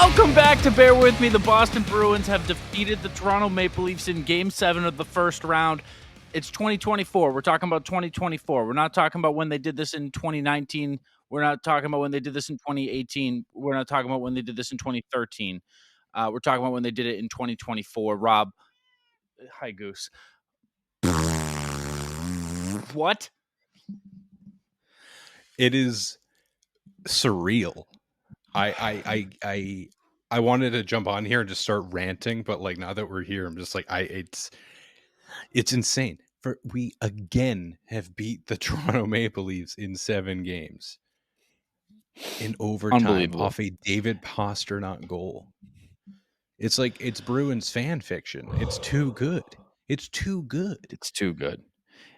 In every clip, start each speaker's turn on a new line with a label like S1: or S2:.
S1: Welcome back to Bear With Me. The Boston Bruins have defeated the Toronto Maple Leafs in Game 7 of the first round. It's 2024. We're talking about 2024. We're not talking about when they did this in 2019. We're not talking about when they did this in 2018. We're not talking about when they did this in 2013. We're talking about when they did it in 2024. Rob, hi, Goose. What?
S2: It is surreal. I wanted to jump on here and just start ranting, but like now that we're here, I'm just like it's insane. We again have beat the Toronto Maple Leafs in 7 games in overtime off a David Pastrnak goal. It's like it's Bruins fan fiction. It's too good. It's too good.
S1: It's too good.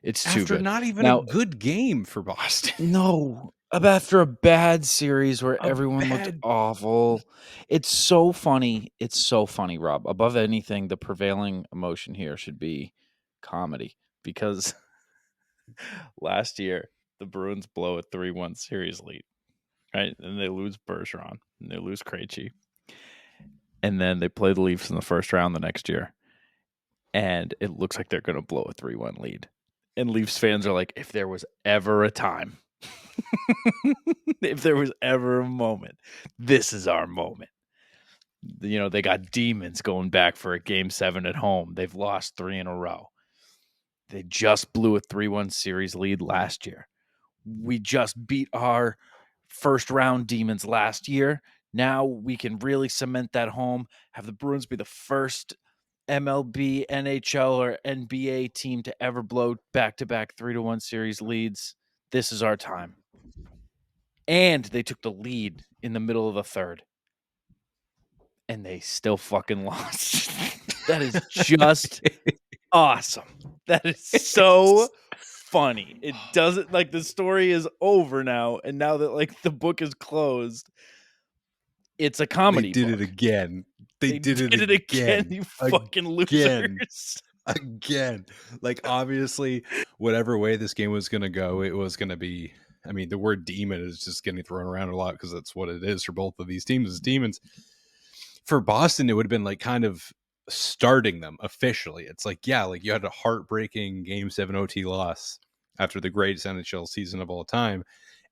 S1: It's too
S2: After
S1: good.
S2: not even a good game for Boston.
S1: No, after a bad series where everyone looked awful. It's so funny. It's so funny, Rob. Above anything, the prevailing emotion here should be comedy because last year the Bruins blow a 3-1 series lead, right? And they lose Bergeron and they lose Krejci. And then they play the Leafs in the first round the next year. And it looks like they're going to blow a 3-1 lead. And Leafs fans are like, if there was ever a time, if there was ever a moment, this is our moment. You know, they got demons going back for a Game 7 at home. They've lost 3 in a row. They just blew a 3-1 series lead last year. We just beat our first round demons last year. Now we can really cement that home, have the Bruins be the first MLB, NHL, or NBA team to ever blow back-to-back 3-1 series leads. This is our time. And they took the lead in the middle of the third. And they still fucking lost. That is just awesome. That is so funny. It doesn't, like, the story is over now. And now that, like, the book is closed, it's a comedy
S2: They did
S1: book.
S2: it again. They did it again.
S1: You fucking losers.
S2: Again. Like, obviously, whatever way this game was going to go, it was going to be, I mean, the word demon is just getting thrown around a lot because that's what it is for both of these teams is demons. For Boston, it would have been like kind of starting them officially. It's like, yeah, like you had a heartbreaking Game 7 OT loss after the greatest NHL season of all time.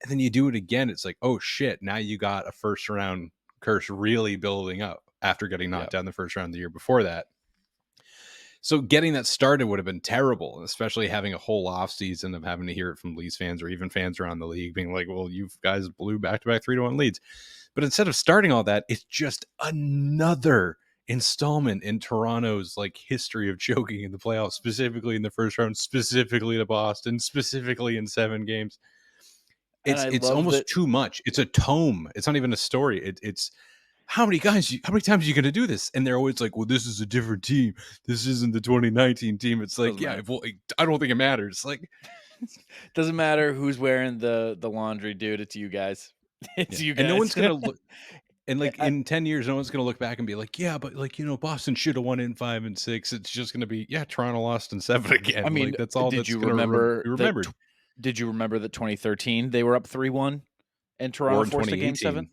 S2: And then you do it again. It's like, oh shit, now you got a first round curse really building up after getting knocked down the first round the year before that. So getting that started would have been terrible, especially having a whole off season of having to hear it from Leafs fans or even fans around the league being like, well, you guys blew back-to-back 3-1 leads. But instead of starting all that, it's just another installment in Toronto's like history of choking in the playoffs, specifically in the first round, specifically to Boston, specifically in 7 games. It's almost too much. It's a tome. It's not even a story. It's how many times are you going to do this? And they're always like, well, this is a different team. This isn't the 2019 team. It's like, well, I don't think it matters. Like,
S1: doesn't matter who's wearing the laundry, dude. It's you guys. It's you guys.
S2: And no one's going to look. And like in 10 years, no one's going to look back and be like, yeah, but like, you know, Boston should have won in 5 and 6. It's just going to be, Toronto lost in 7 again.
S1: I mean,
S2: like, that's all.
S1: Did you remember? Did you remember that 2013 they were up 3-1 and Toronto forced a Game 7?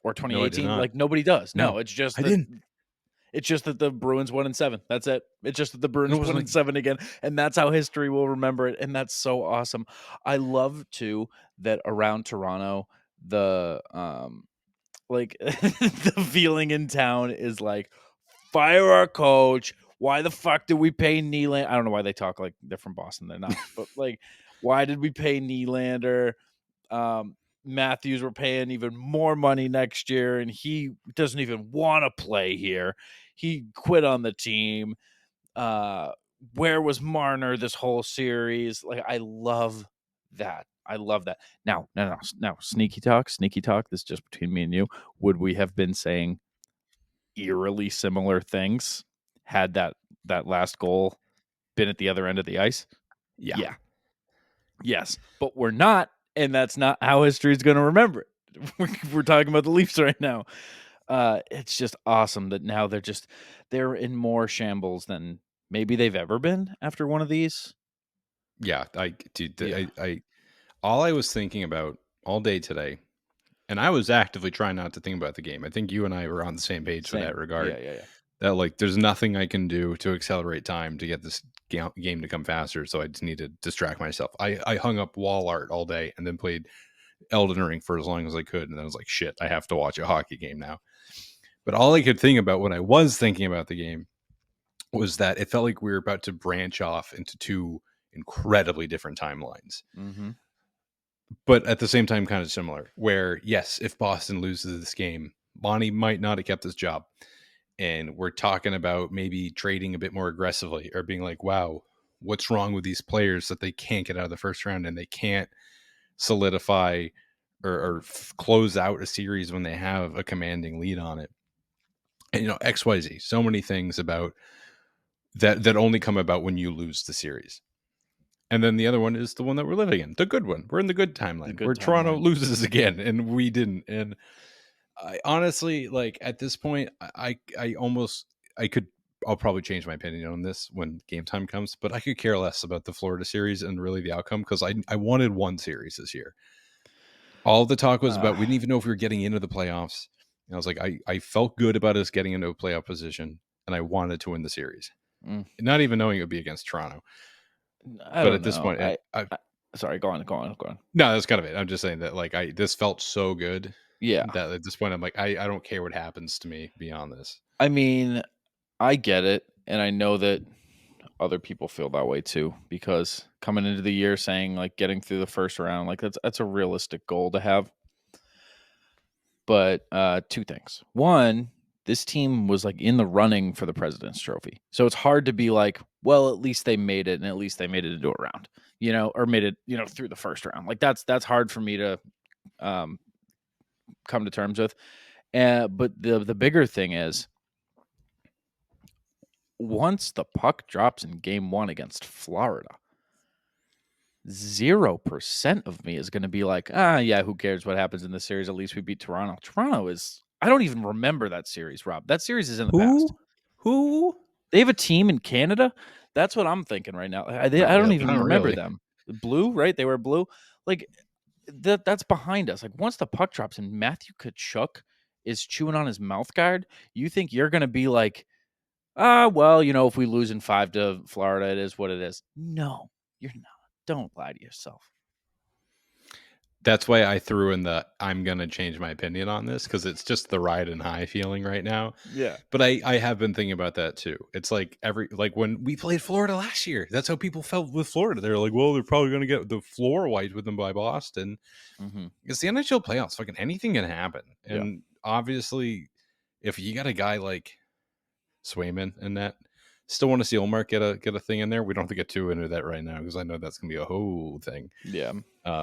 S1: Or 2018? No, like nobody does. No, it's just it's just that the Bruins won in 7. That's it. It's just that the Bruins won in 7 again, and that's how history will remember it. And that's so awesome. I love too that around Toronto, the like the feeling in town is like, fire our coach. Why the fuck did we pay Nylander? I don't know why they talk like they're from Boston. They're not, but like, why did we pay Nylander? Matthews, we're paying even more money next year, and he doesn't even want to play here. He quit on the team. Where was Marner this whole series? Like, I love that. I love that. Now, sneaky talk. This is just between me and you. Would we have been saying eerily similar things had that last goal been at the other end of the ice? Yeah. Yes, but we're not. And that's not how history is going to remember it. We're talking about the Leafs right now. It's just awesome that now they're in more shambles than maybe they've ever been after one of these.
S2: Yeah, I all I was thinking about all day today, And I was actively trying not to think about the game. I think you and I were on the same page for that regard.
S1: Yeah.
S2: That, like, there's nothing I can do to accelerate time to get this game to come faster, so I just need to distract myself. I hung up wall art all day and then played Elden Ring for as long as I could, and then I was like, shit, I have to watch a hockey game now. But all I could think about when I was thinking about the game was that it felt like we were about to branch off into two incredibly different timelines.
S1: Mm-hmm.
S2: But at the same time, kind of similar, where, yes, if Boston loses this game, Bonnie might not have kept his job. And we're talking about maybe trading a bit more aggressively or being like, wow, what's wrong with these players that they can't get out of the first round and they can't solidify or close out a series when they have a commanding lead on it. And, XYZ, so many things about that only come about when you lose the series. And then the other one is the one that we're living in, the good one. We're in the good timeline where Toronto loses again and we didn't. And I honestly, like, at this point, I'll probably change my opinion on this when game time comes, but I could care less about the Florida series and really the outcome because I wanted one series this year. All the talk was about, we didn't even know if we were getting into the playoffs. And I was like, I felt good about us getting into a playoff position and I wanted to win the series. Not even knowing it would be against Toronto. But at this point,
S1: sorry, go on.
S2: No, that's kind of it. I'm just saying that, like, this felt so good.
S1: Yeah.
S2: That at this point, I'm like, I don't care what happens to me beyond this.
S1: I mean, I get it. And I know that other people feel that way too, because coming into the year saying, like, getting through the first round, like, that's a realistic goal to have. But two things. One, this team was, like, in the running for the President's Trophy. So it's hard to be like, well, at least they made it, and at least they made it into a round, or made it, through the first round. Like, that's hard for me to come to terms with. But the bigger thing is, once the puck drops in game 1 against Florida, 0% of me is going to be like, yeah, who cares what happens in the series? At least we beat Toronto. Toronto is, I don't even remember that series, Rob. That series is in the past.
S2: Who?
S1: They have a team in Canada? That's what I'm thinking right now. I don't even remember them. Blue, right? They were blue. Like, that's behind us. Like, once the puck drops and Matthew Tkachuk is chewing on his mouth guard, you think you're going to be like, well, if we lose in 5 to Florida, it is what it is. No, you're not. Don't lie to yourself.
S2: That's why I threw in the I'm going to change my opinion on this, because it's just the ride and high feeling right now.
S1: Yeah.
S2: But I have been thinking about that too. It's like when we played Florida last year, that's how people felt with Florida. They're like, well, they're probably going to get the floor wiped with them by Boston. Mm-hmm. It's the NHL playoffs. Fucking anything can happen. And obviously, if you got a guy like Swayman in that, still want to see Olmark get a thing in there. We don't have to get too into that right now because I know that's going to be a whole thing.
S1: Yeah,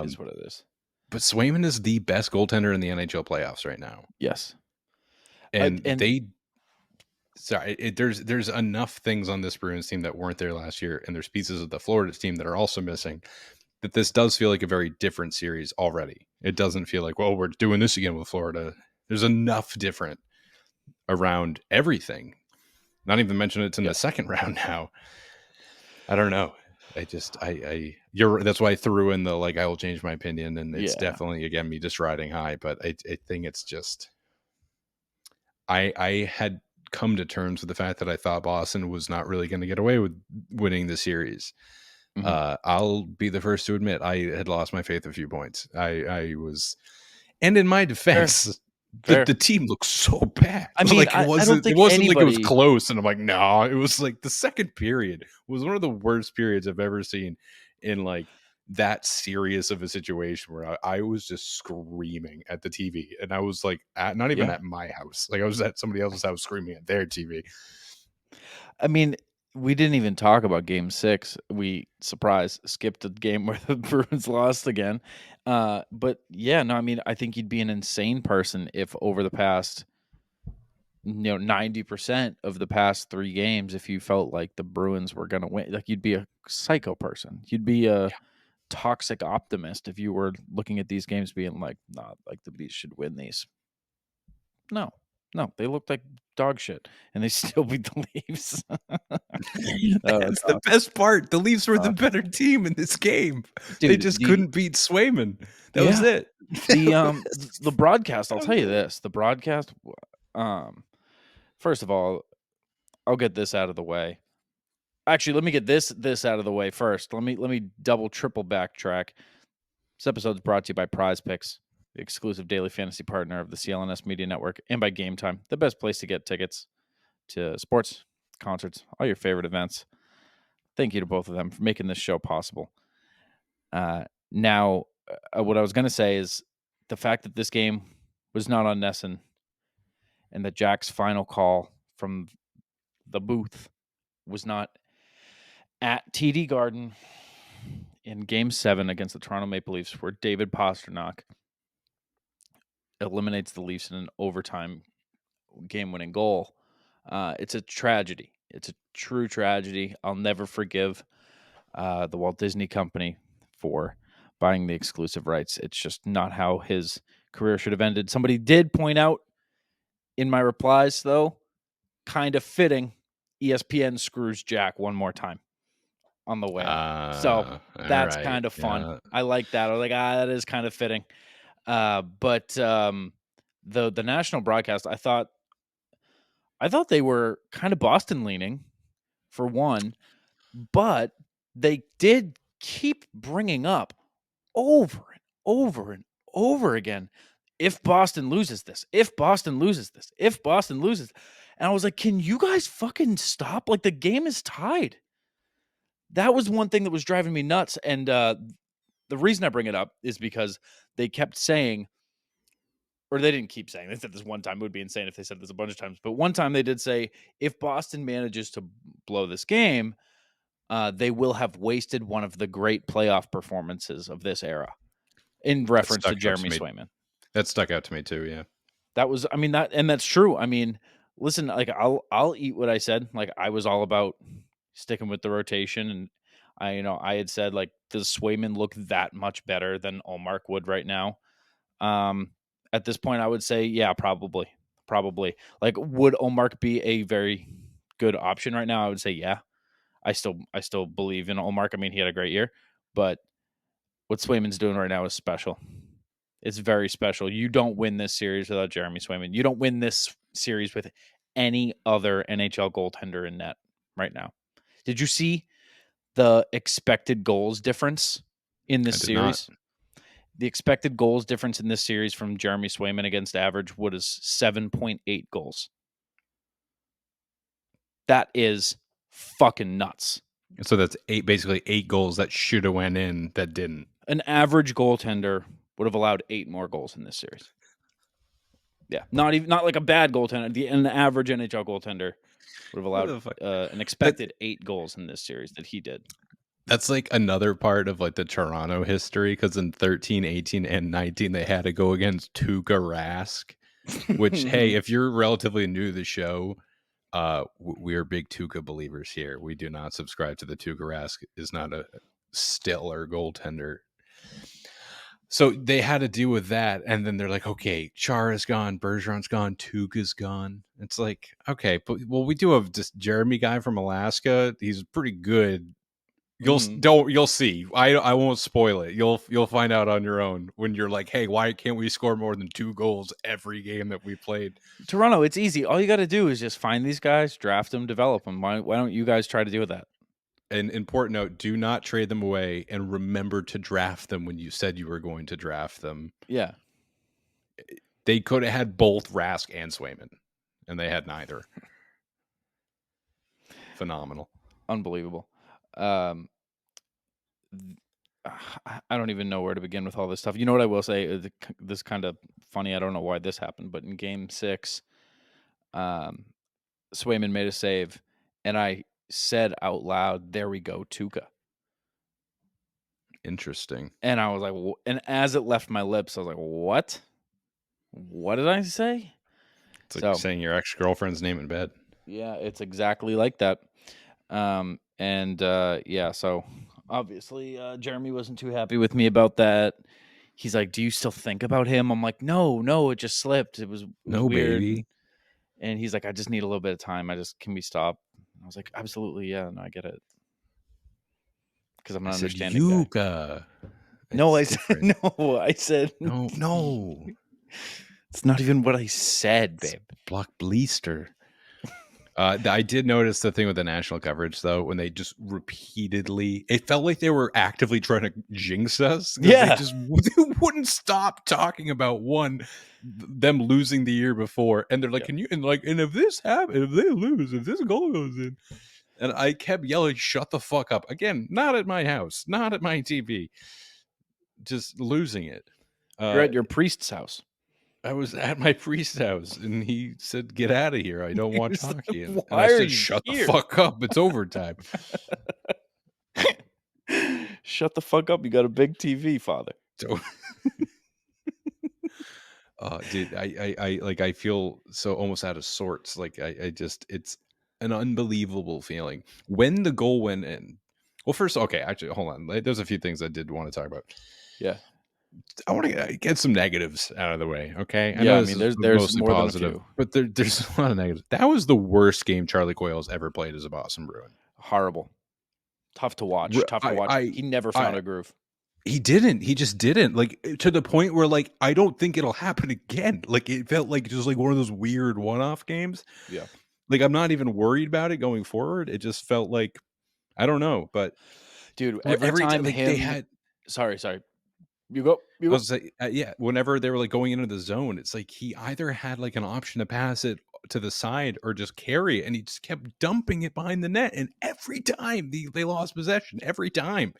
S1: is what it is.
S2: But Swayman is the best goaltender in the NHL playoffs right now.
S1: Yes.
S2: And there's enough things on this Bruins team that weren't there last year, and there's pieces of the Florida team that are also missing, that this does feel like a very different series already. It doesn't feel like, well, we're doing this again with Florida. There's enough different around everything. Not even mention it's in the second round now. I don't know. That's why I threw in the, like, I will change my opinion, and it's definitely, again, me just riding high, but I think it's just, I had come to terms with the fact that I thought Boston was not really going to get away with winning the series. Mm-hmm. I'll be the first to admit I had lost my faith a few points. I was, and in my defense, the team looked so bad.
S1: I mean,
S2: like, it wasn't like it was close, and I'm like, no, it was like the second period was one of the worst periods I've ever seen in, like, that serious of a situation, where I was just screaming at the TV, and I was like, not even at my house, like I was at somebody else's house screaming at their TV.
S1: I mean, we didn't even talk about Game 6. We skipped a game where the Bruins lost again. But yeah, no, I mean, I think you'd be an insane person if over the past, 90% of the past 3 games, if you felt like the Bruins were going to win, like, you'd be a psycho person. You'd be a toxic optimist if you were looking at these games being like, nah, like, the Beast should win these. No, No, they looked like dog shit, and they still beat the Leafs.
S2: That's the best part. The Leafs were the better team in this game. Dude, they just couldn't beat Swayman. That was it.
S1: The broadcast, I'll tell you this. The broadcast, first of all, I'll get this out of the way. Actually, let me get this out of the way first. Let me triple backtrack. This episode is brought to you by Prize Picks, the exclusive daily fantasy partner of the CLNS Media Network, and by Game Time, the best place to get tickets to sports, concerts, all your favorite events. Thank you to both of them for making this show possible. Now, what I was going to say is the fact that this game was not on NESN and that Jack's final call from the booth was not at TD Garden in Game 7 against the Toronto Maple Leafs, where David Pastrnak eliminates the Leafs in an overtime game-winning goal. It's a tragedy. It's a true tragedy. I'll never forgive the Walt Disney Company for buying the exclusive rights. It's just not how his career should have ended. Somebody did point out in my replies, though, kind of fitting, ESPN screws Jack one more time on the way. So that's kind of fun. Yeah. I like that. I was like, that is kind of fitting. But the national broadcast, I thought they were kind of Boston leaning for one, but they did keep bringing up over and over and over again, if Boston loses this, if Boston loses this, if Boston loses. And I was like, can you guys fucking stop? Like, the game is tied. That was one thing that was driving me nuts. And the reason I bring it up is because they kept saying, or they didn't keep saying, they said this one time. It would be insane if they said this a bunch of times. But one time they did say, if Boston manages to blow this game, they will have wasted one of the great playoff performances of this era, in reference to Jeremy Swayman.
S2: That stuck out to me too. Yeah,
S1: that was. I mean, that's true. I mean, listen, like I'll eat what I said. Like, I was all about sticking with the rotation, and I had said, like, does Swayman look that much better than Ullmark would right now? At this point, I would say, yeah, probably. Like, would Ullmark be a very good option right now? I would say, yeah. I still believe in Ullmark. I mean, he had a great year, but what Swayman's doing right now is special. It's very special. You don't win this series without Jeremy Swayman. You don't win this series with any other NHL goaltender in net right now. Did you see the expected goals difference in this series? Not. The expected goals difference in this series from Jeremy Swayman against average was 7.8 goals. That is fucking nuts.
S2: So that's basically eight goals that should have went in that didn't.
S1: An average goaltender would have allowed 8 more goals in this series. Yeah, not like a bad goaltender. An average NHL goaltender would have allowed an expected 8 goals in this series that he did.
S2: That's like another part of like the Toronto history, because in 13, 18, and 19 they had to go against Tuukka Rask, which hey, if you're relatively new to the show, we are big Tuukka believers here. We do not subscribe to the Tuukka Rask is not a stellar goaltender. So they had to deal with that, and then they're like, okay, Chara's gone, Bergeron's gone, Tuukka's gone. It's like, okay, but we do have this Jeremy guy from Alaska. He's pretty good. You'll see. I won't spoil it. You'll find out on your own when you're like, hey, why can't we score more than 2 goals every game that we played?
S1: Toronto, it's easy. All you got to do is just find these guys, draft them, develop them. Why don't you guys try to do that?
S2: An important note, do not trade them away, and remember to draft them when you said you were going to draft them.
S1: Yeah.
S2: They could have had both Rask and Swayman, and they had neither. Phenomenal.
S1: Unbelievable. I don't even know where to begin with all this stuff. You know what I will say? This kind of funny. I don't know why this happened, but in Game 6, Swayman made a save, and I said out loud, "There we go, Tuukka."
S2: Interesting.
S1: And I was like, and as it left my lips, I was like, "What? What did I say?"
S2: It's like saying your ex-girlfriend's name in bed.
S1: Yeah, it's exactly like that. Yeah, so obviously Jeremy wasn't too happy with me about that. He's like, "Do you still think about him?" I'm like, No, it just slipped. It was
S2: no
S1: weird.
S2: Baby.
S1: And he's like, I just need a little bit of time. Can we stop? And I was like, absolutely, yeah, no, I get it. Because I'm an understanding
S2: Yuka.
S1: guy. No, I said no. I said
S2: no.
S1: It's not even what I said, babe.
S2: Block Bleaster. I did notice the thing with the national coverage, though, when they just repeatedly, it felt like they were actively trying to jinx us.
S1: Yeah.
S2: They wouldn't stop talking about them losing the year before. And they're like, and if this happens, if they lose, if this goal goes in. And I kept yelling, shut the fuck up. Again, not at my house, not at my TV. Just losing it.
S1: You're at your priest's house.
S2: I was at my priest's house, and he said, "Get out of here! I don't watch hockey." And
S1: Why
S2: I said, "Shut the fuck up! It's overtime."
S1: Shut the fuck up! You got a big TV, father.
S2: Dude, I feel so almost out of sorts. Like I just, it's an unbelievable feeling when the goal went in. Well, first, okay, actually, hold on. There's a few things I did want to talk about.
S1: Yeah.
S2: I want to get some negatives out of the way, okay?
S1: I know. I mean, there's more positive, than a few.
S2: But there's a lot of negatives. That was the worst game Charlie Coyle's ever played as a Boston Bruin.
S1: Horrible. Tough to watch. He never found a groove.
S2: He didn't. He just didn't. Like, to the point where, like, I don't think it'll happen again. Like, it felt like just like one of those weird one-off games.
S1: Yeah.
S2: Like, I'm not even worried about it going forward. It just felt like, I don't know. But,
S1: dude, every time
S2: like, they had...
S1: Sorry. You go.
S2: I was like, yeah, whenever they were like going into the zone, it's like he either had like an option to pass it to the side or just carry it, and he just kept dumping it behind the net. And every time they lost possession, every time.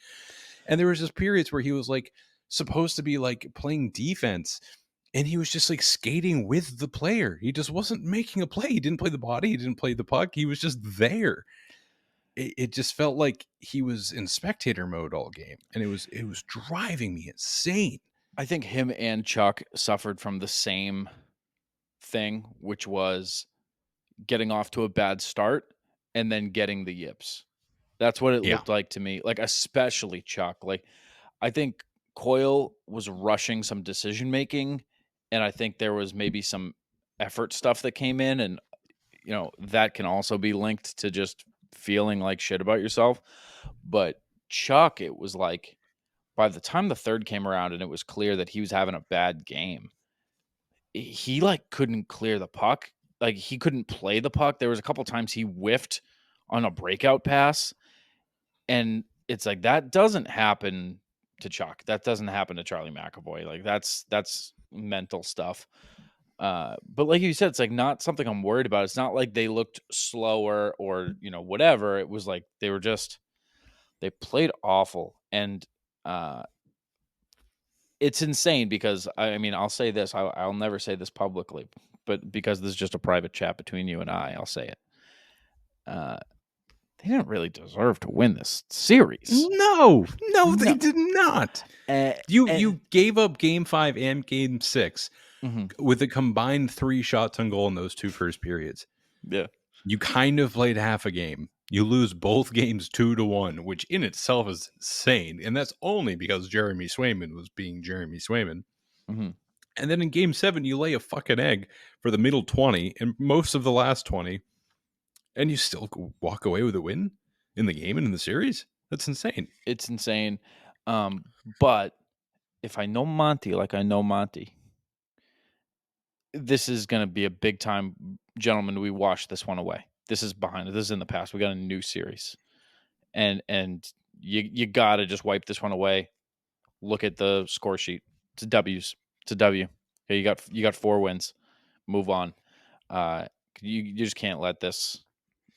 S2: And there was just periods where he was like supposed to be like playing defense, and he was just like skating with the player. He just wasn't making a play. He didn't play the body. He didn't play the puck. He was just there. It just felt like he was in spectator mode all game, and it was driving me insane.
S1: I think him and Chuck suffered from the same thing, which was getting off to a bad start and then getting the yips. That's what it looked like to me. Like, especially Chuck. Like, I think Coyle was rushing some decision making, and I think there was maybe some effort stuff that came in, and that can also be linked to just feeling like shit about yourself. But Chuck, it was like by the time the third came around and it was clear that he was having a bad game, he like couldn't clear the puck. Like, he couldn't play the puck. There was a couple times he whiffed on a breakout pass, and it's like, that doesn't happen to Chuck. That doesn't happen to Charlie McAvoy. Like, that's mental stuff. But like you said, it's like not something I'm worried about. It's not like they looked slower or, whatever. It was like they played awful. And it's insane because, I mean, I'll say this. I'll never say this publicly, but because this is just a private chat between you and I'll say it. They didn't really deserve to win this series.
S2: No, they did not. You gave up Game 5 and Game 6 with a combined 3 shots on goal in those 2 first periods.
S1: Yeah.
S2: You kind of played half a game. You lose both games 2-1, which in itself is insane. And that's only because Jeremy Swayman was being Jeremy Swayman.
S1: Mm-hmm.
S2: And then in Game 7, you lay a fucking egg for the middle 20 and most of the last 20. And you still walk away with a win in the game and in the series? That's insane.
S1: It's insane. But if I know Monty like I know Monty, this is going to be a big time. Gentlemen, we washed this one away. This is behind it. This is in the past. We got a new series. And you got to just wipe this one away. Look at the score sheet. It's W's. It's a W. Okay, you got 4 wins. Move on. You just can't let this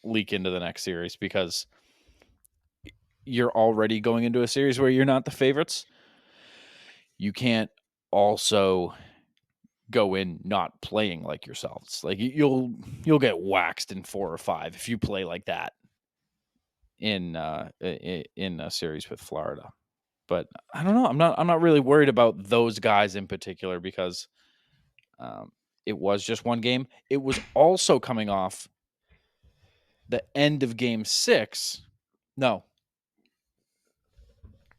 S1: leak into the next series because you're already going into a series where you're not the favorites. You can't also go in not playing like yourselves. Like, you'll get waxed in 4 or 5 if you play like that in a series with Florida. But I don't know. I'm not really worried about those guys in particular because it was just one game. It was also coming off the end of Game 6. No.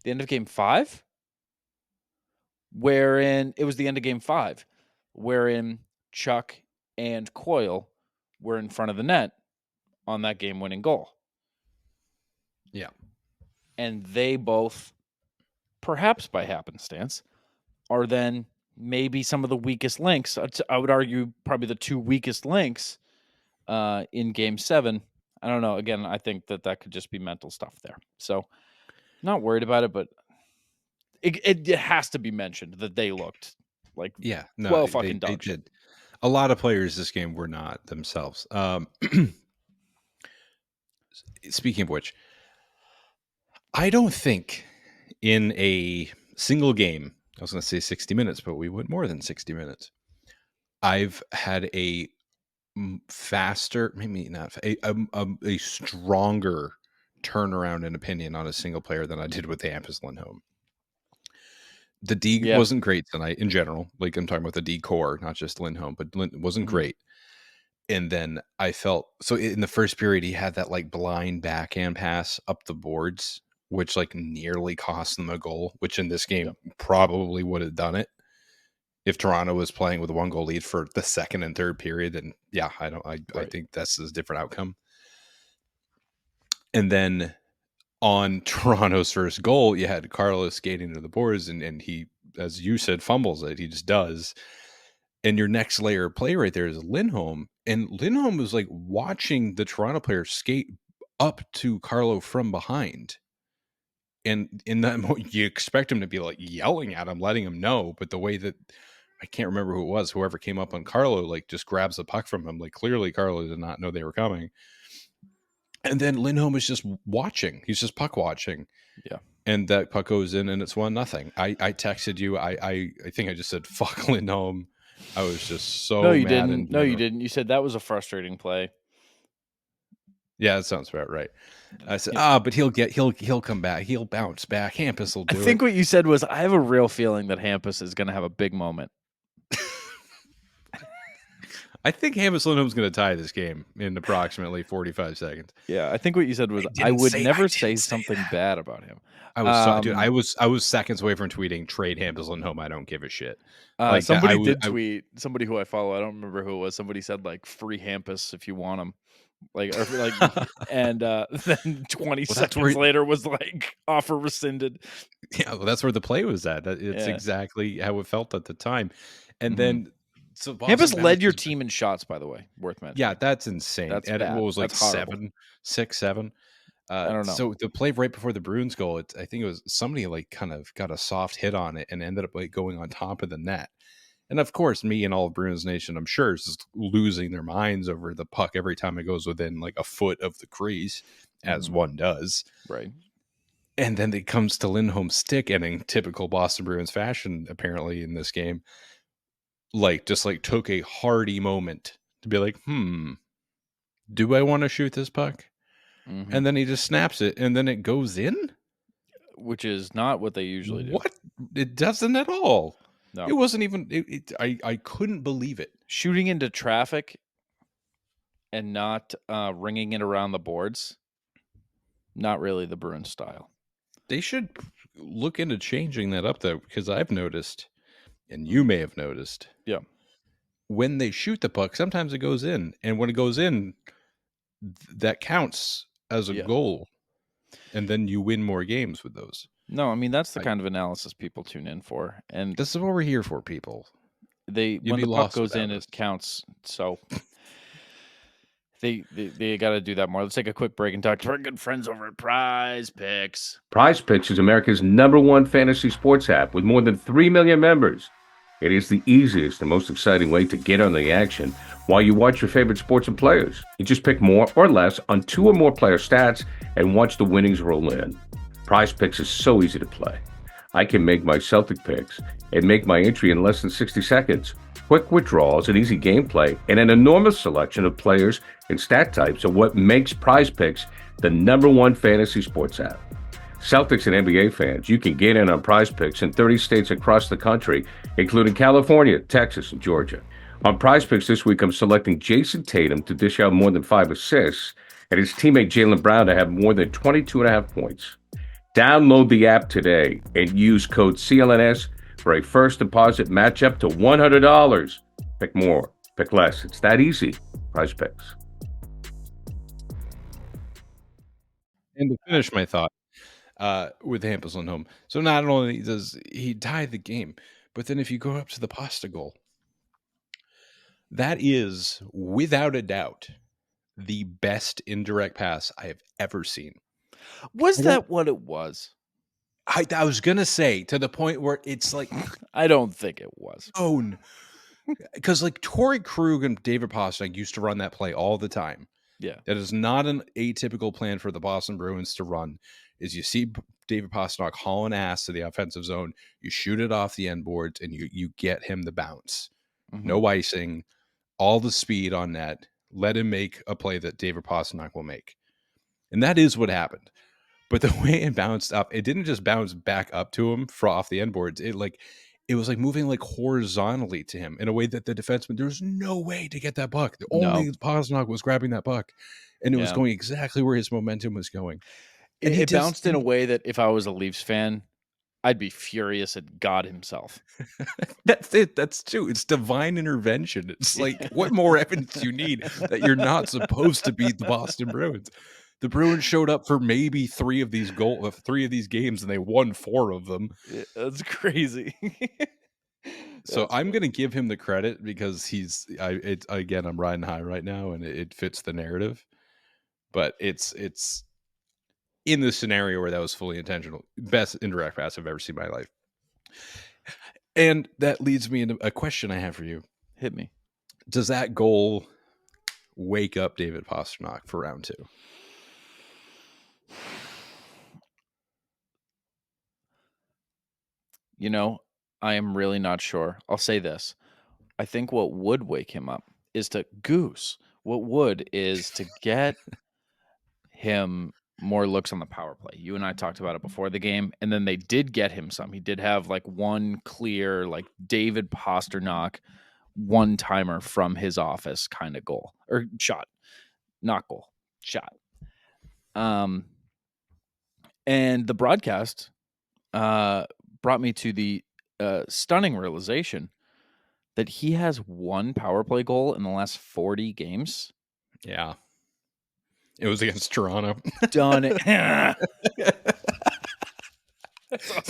S1: The end of Game 5? Wherein it was the end of Game 5, wherein Chuck and Coyle were in front of the net on that game-winning goal.
S2: Yeah.
S1: And they both, perhaps by happenstance, are then maybe some of the weakest links. I would argue probably the two weakest links in Game 7. I don't know. Again, I think that could just be mental stuff there. So not worried about it, but it has to be mentioned that they looked like fucking dog shit.
S2: A lot of players this game were not themselves. Speaking of which, I don't think in a single game, I was going to say 60 minutes, but we went more than 60 minutes. I've had a faster, maybe not, a stronger turnaround in opinion on a single player than I did with Hampus Lindholm. The D wasn't great tonight in general. Like I'm talking about the D core, not just Lindholm, but wasn't great. And then I felt, so in the first period, he had that like blind backhand pass up the boards, which like nearly cost them a goal, which in this game probably would have done it. If Toronto was playing with a 1-goal lead for the second and third period, then I think that's a different outcome. And then on Toronto's first goal, you had Carlos skating to the boards, and he, as you said, fumbles it. He just does. And your next layer of play right there is Lindholm. And Lindholm was like watching the Toronto player skate up to Carlo from behind. And in that moment, you expect him to be like yelling at him, letting him know. But the way that, I can't remember who it was, whoever came up on Carlo, like just grabs the puck from him. Like clearly Carlo did not know they were coming. And then Lindholm is just watching. He's just puck watching.
S1: Yeah.
S2: And that puck goes in and it's 1-0. I texted you. I think I just said, fuck Lindholm. I was just so
S1: No, you
S2: mad.
S1: didn't. No, you didn't. You said that was a frustrating play.
S2: Yeah, that sounds about right. I said, but he'll come back. He'll bounce back. Hampus will do it.
S1: I think what you said was, I have a real feeling that Hampus is going to have a big moment.
S2: I think Hampus Lindholm's going to tie this game in approximately 45 seconds.
S1: Yeah, I think what you said was, I would never say something bad about him.
S2: I was seconds away from tweeting, trade Hampus Lindholm. I don't give a shit.
S1: Like somebody did tweet, somebody who I follow, I don't remember who it was. Somebody said like, free Hampus if you want him. Like, or like, and then 20 seconds later was like, offer rescinded.
S2: Yeah, well, that's where the play was at. It's exactly how it felt at the time. And then, so
S1: Hampus led your team in shots, by the way. Worth mentioning.
S2: Yeah, that's insane.
S1: That's
S2: and
S1: bad.
S2: It was like
S1: that's
S2: 6, 7.
S1: I don't know.
S2: So the play right before the Bruins goal, I think it was somebody like kind of got a soft hit on it and ended up like going on top of the net. And of course, me and all of Bruins Nation, I'm sure, is just losing their minds over the puck every time it goes within like a foot of the crease, as one does.
S1: Right.
S2: And then it comes to Lindholm's stick, and in typical Boston Bruins fashion, apparently in this game, like just like took a hardy moment to be like, do I want to shoot this puck? And then he just snaps it, and then it goes in?
S1: Which is not what they usually do.
S2: What? It doesn't at all.
S1: No.
S2: It wasn't even, I couldn't believe it.
S1: Shooting into traffic and not ringing it around the boards, not really the Bruins style.
S2: They should look into changing that up, though, because I've noticed, and you may have noticed, when they shoot the puck, sometimes it goes in. And when it goes in, that counts as a goal. And then you win more games with those.
S1: No, I mean, that's the kind of analysis people tune in for. And
S2: this is what we're here for, people.
S1: When the puck goes in, it counts. So they got to do that more. Let's take a quick break and talk to our good friends over at Prize Picks.
S3: Prize Picks is America's #1 fantasy sports app with more than 3 million members. It is the easiest and most exciting way to get on the action while you watch your favorite sports and players. You just pick more or less on 2 or more player stats and watch the winnings roll in. Prize Picks is so easy to play. I can make my Celtic picks and make my entry in less than 60 seconds. Quick withdrawals and easy gameplay and an enormous selection of players and stat types are what makes Prize Picks the #1 fantasy sports app. Celtics and NBA fans, you can get in on Prize Picks in 30 states across the country, including California, Texas, and Georgia. On Prize Picks this week, I'm selecting Jason Tatum to dish out more than 5 assists and his teammate Jaylen Brown to have more than 22.5 points. Download the app today and use code CLNS for a first deposit match up to $100. Pick more, Pick less. It's that easy. Prize Picks.
S2: And to finish my thought with Hampus Lindholm, so not only does he tie the game, but then if you go up to the Pasta goal, that is, without a doubt, the best indirect pass I have ever seen.
S1: Was that what it was?
S2: I was going to say, to the point where it's like...
S1: I don't think it was.
S2: Oh, because like Torrey Krug and David Pastrnak used to run that play all the time.
S1: Yeah.
S2: That is not an atypical plan for the Boston Bruins to run. Is you see David Pastrnak hauling ass to the offensive zone, you shoot it off the end boards, and you get him the bounce. Mm-hmm. No icing, all the speed on net. Let him make a play that David Pastrnak will make. And that is what happened. But the way it bounced up, it didn't just bounce back up to him off the end boards. It was like moving like horizontally to him in a way that the defenseman, there was no way to get that puck. Only Pastrnak was grabbing that puck, and it was going exactly where his momentum was going.
S1: And it bounced in a way that if I was a Leafs fan, I'd be furious at God himself.
S2: That's it. That's true. It's divine intervention. It's like, what more evidence do you need that you're not supposed to beat the Boston Bruins? The Bruins showed up for maybe 3 of these games, and they won 4 of them.
S1: Yeah, that's crazy.
S2: So I'm going to give him the credit because I'm riding high right now, and it fits the narrative. But it's in the scenario where that was fully intentional. Best indirect pass I've ever seen in my life. And that leads me into a question I have for you.
S1: Hit me.
S2: Does that goal wake up David Pastrnak for round 2?
S1: You know, I am really not sure. I'll say this. I think what would wake him up is to goose. What would is to get him more looks on the power play. You and I talked about it before the game, and then they did get him some. He did have like one clear, like David Pastrnak one-timer from his office kind of goal. Or shot. Not goal. Shot. And the broadcast brought me to the stunning realization that he has one power play goal in the last 40 games.
S2: Yeah. It was against Toronto.
S1: Done it.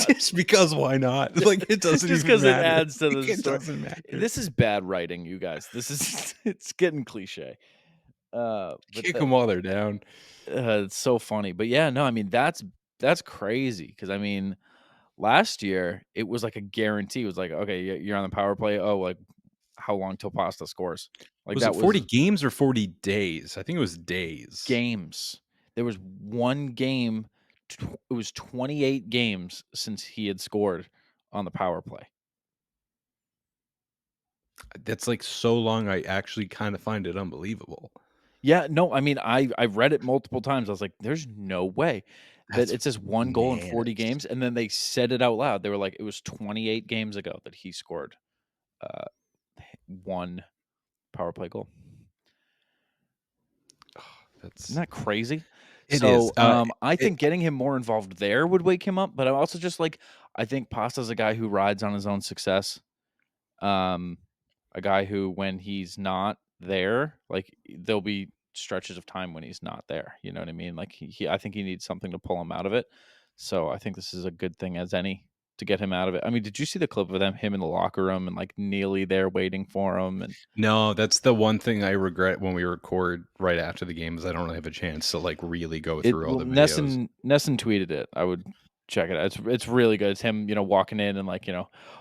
S2: Just because why not? Like, it doesn't
S1: just
S2: because
S1: it adds to the story.
S2: Doesn't matter.
S1: This is bad writing, you guys. It's getting cliche.
S2: Kick them while they're down.
S1: It's so funny. But yeah, no, I mean, that's crazy. Because I mean, last year it was like a guarantee. It was like, okay, you're on the power play. Oh, like how long till Pasta scores? Like
S2: was it 40 games or 40 days? I think it was days.
S1: Games. There was one game. It was 28 games since he had scored on the power play.
S2: That's like so long. I actually kind of find it unbelievable.
S1: Yeah, no, I mean, I read it multiple times. I was like, there's no way that it says one goal in 40 games. And then they said it out loud. They were like, it was 28 games ago that he scored one power play goal. Isn't that crazy?
S2: It is.
S1: I think getting him more involved there would wake him up. But I'm also just like, I think Pasta's a guy who rides on his own success. A guy who, when he's not there, like there'll be stretches of time when he's not there. You know what I mean? Like I think he needs something to pull him out of it. So I think this is a good thing as any to get him out of it. I mean, did you see the clip of him in the locker room and like Neely there waiting for him? And
S2: no, that's the one thing I regret when we record right after the game is I don't really have a chance to like really go through all the videos.
S1: Nesson tweeted it. I would check it out. It's really good. It's him, walking in and like,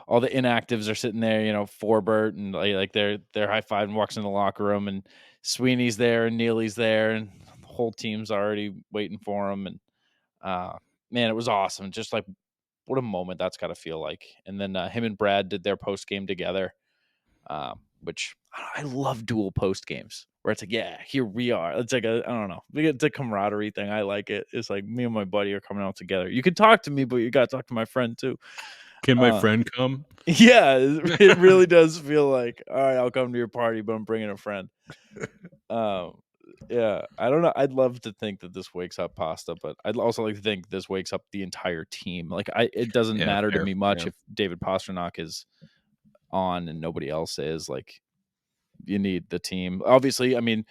S1: all the inactives are sitting there, Forbert and like they're high-fiving, walks in the locker room and Sweeney's there and Neely's there and the whole team's already waiting for him. And man, it was awesome. Just like what a moment that's got to feel like. And then him and Brad did their post game together, which I love dual post games where it's like, yeah, here we are. It's like I don't know. It's a camaraderie thing. I like it. It's like me and my buddy are coming out together. You can talk to me, but you got to talk to my friend too.
S2: Can my friend come?
S1: Yeah, it really does feel like, all right, I'll come to your party, but I'm bringing a friend. Yeah, I don't know. I'd love to think that this wakes up Pasta, but I'd also like to think this wakes up the entire team. Like it doesn't matter to me much if David Pastrnak is on and nobody else is. Like You need the team. Obviously, I mean,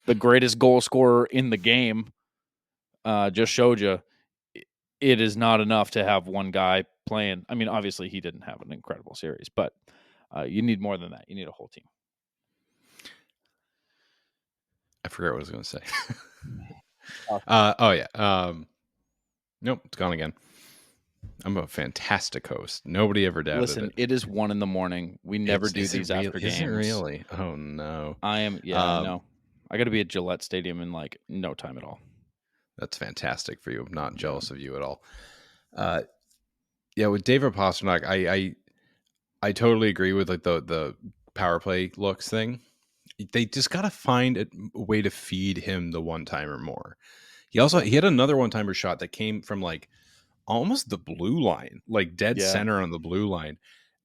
S1: the greatest goal scorer in the game just showed you it is not enough to have one guy playing. I mean, obviously, he didn't have an incredible series, but you need more than that. You need a whole team.
S2: I forgot what I was going to say. Oh, yeah. Nope, it's gone again. I'm a fantastic host. Nobody ever doubted
S1: Listen,
S2: it.
S1: it is 1 a.m. We never do these after games.
S2: Is it really? Oh, no.
S1: I am. Yeah, I know. I got to be at Gillette Stadium in like no time at all.
S2: That's fantastic for you. I'm not jealous of you at all. Yeah, with David Pastrnak, I totally agree with like the power play looks thing. They just got to find a way to feed him the one-timer more. He had another one-timer shot that came from like almost the blue line, like dead center on the blue line.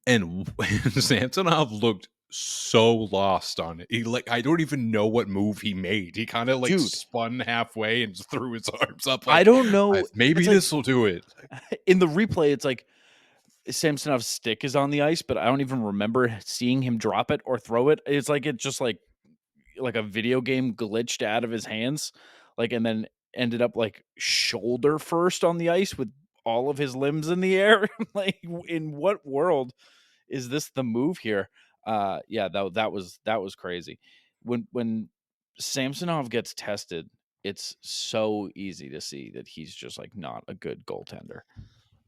S2: And Samsonov looked so lost on it. He I don't even know what move he made. He kind of like spun halfway and just threw his arms up. Like,
S1: I don't know.
S2: Maybe this will do it.
S1: In the replay, it's like Samsonov's stick is on the ice, but I don't even remember seeing him drop it or throw it. It's like it just like a video game glitched out of his hands, like, and then ended up like shoulder first on the ice with all of his limbs in the air. Like, in what world is this the move here? Yeah, that was crazy. When Samsonov gets tested, it's so easy to see that he's just like not a good goaltender.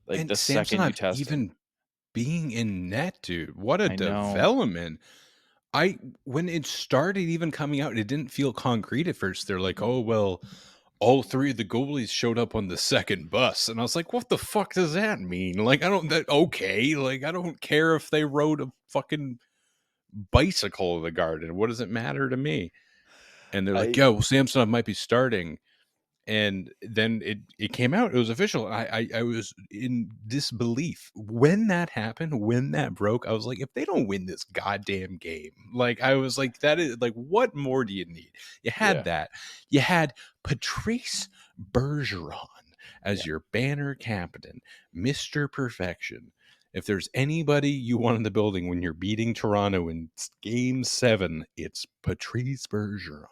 S1: Like,
S2: and
S1: the second you test
S2: even
S1: him,
S2: being in net, dude, what a development. When it started even coming out, it didn't feel concrete at first. They're like, oh, well, all 3 of the goalies showed up on the second bus. And I was like, what the fuck does that mean? Like, okay. Like, I don't care if they rode a fucking bicycle in the Garden. What does it matter to me? And they're like, well, Samsonov might be starting. And then it came out. It was official. I was in disbelief when that happened. When that broke, I was like, if they don't win this goddamn game, like, I was like, that is like, what more do you need? You had that. You had Patrice Bergeron as your banner captain, Mr. Perfection. If there's anybody you want in the building when you're beating Toronto in Game 7, it's Patrice Bergeron.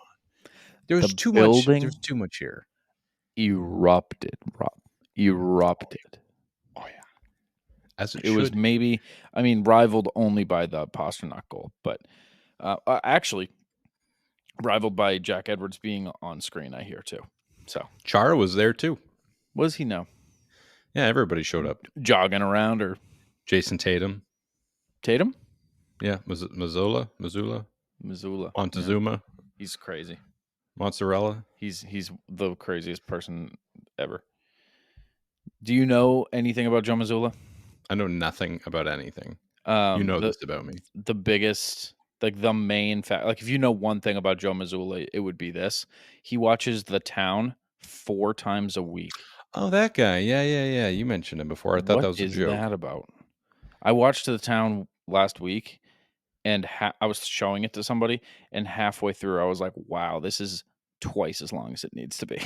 S2: There's too much here.
S1: Erupted.
S2: Oh yeah, as
S1: it was maybe, I mean, rivaled only by the Pastrnak goal, but actually rivaled by Jack Edwards being on screen, I hear too. So
S2: Chara was there too.
S1: Was he? No.
S2: Yeah, everybody showed up,
S1: jogging around. Or
S2: Jason Tatum.
S1: Yeah,
S2: was it Mazzola? Montezuma.
S1: Yeah. He's crazy.
S2: Mozzarella.
S1: He's the craziest person ever. Do you know anything about Joe Mazzulla?
S2: I know nothing about anything. You know this about me.
S1: The biggest, like the main fact, like if you know one thing about Joe Mazzulla, it would be this: he watches The Town 4 times a week.
S2: Oh, that guy. Yeah. You mentioned him before. I thought that was a joke.
S1: What is that about? I watched The Town last week. And I was showing it to somebody, and halfway through, I was like, wow, this is twice as long as it needs to be.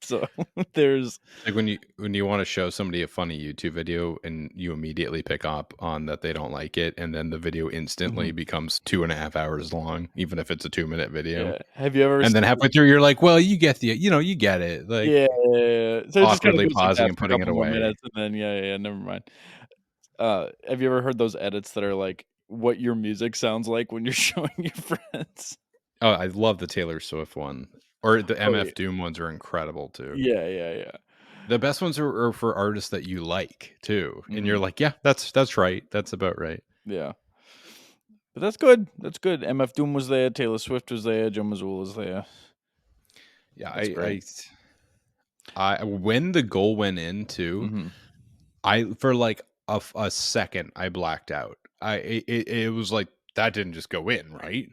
S1: So there's
S2: like when you want to show somebody a funny YouTube video and you immediately pick up on that they don't like it, and then the video instantly becomes 2.5 hours long, even if it's a 2-minute video.
S1: Yeah. Have you ever?
S2: And then halfway through, you're like, well, you get you get it. Like,
S1: yeah. So
S2: awkwardly pausing and putting it away.
S1: Minutes and then never mind. Have you ever heard those edits that are like what your music sounds like when you're showing your friends?
S2: Oh, I love the Taylor Swift one, or the MF Doom ones are incredible too.
S1: Yeah.
S2: The best ones are for artists that you like too, and you're like, yeah, that's right, that's about right.
S1: Yeah, but that's good. MF Doom was there, Taylor Swift was there, Joe Mazzulla was there.
S2: Yeah, I when the goal went in too, I for like a second I blacked out. It was like, that didn't just go in, right?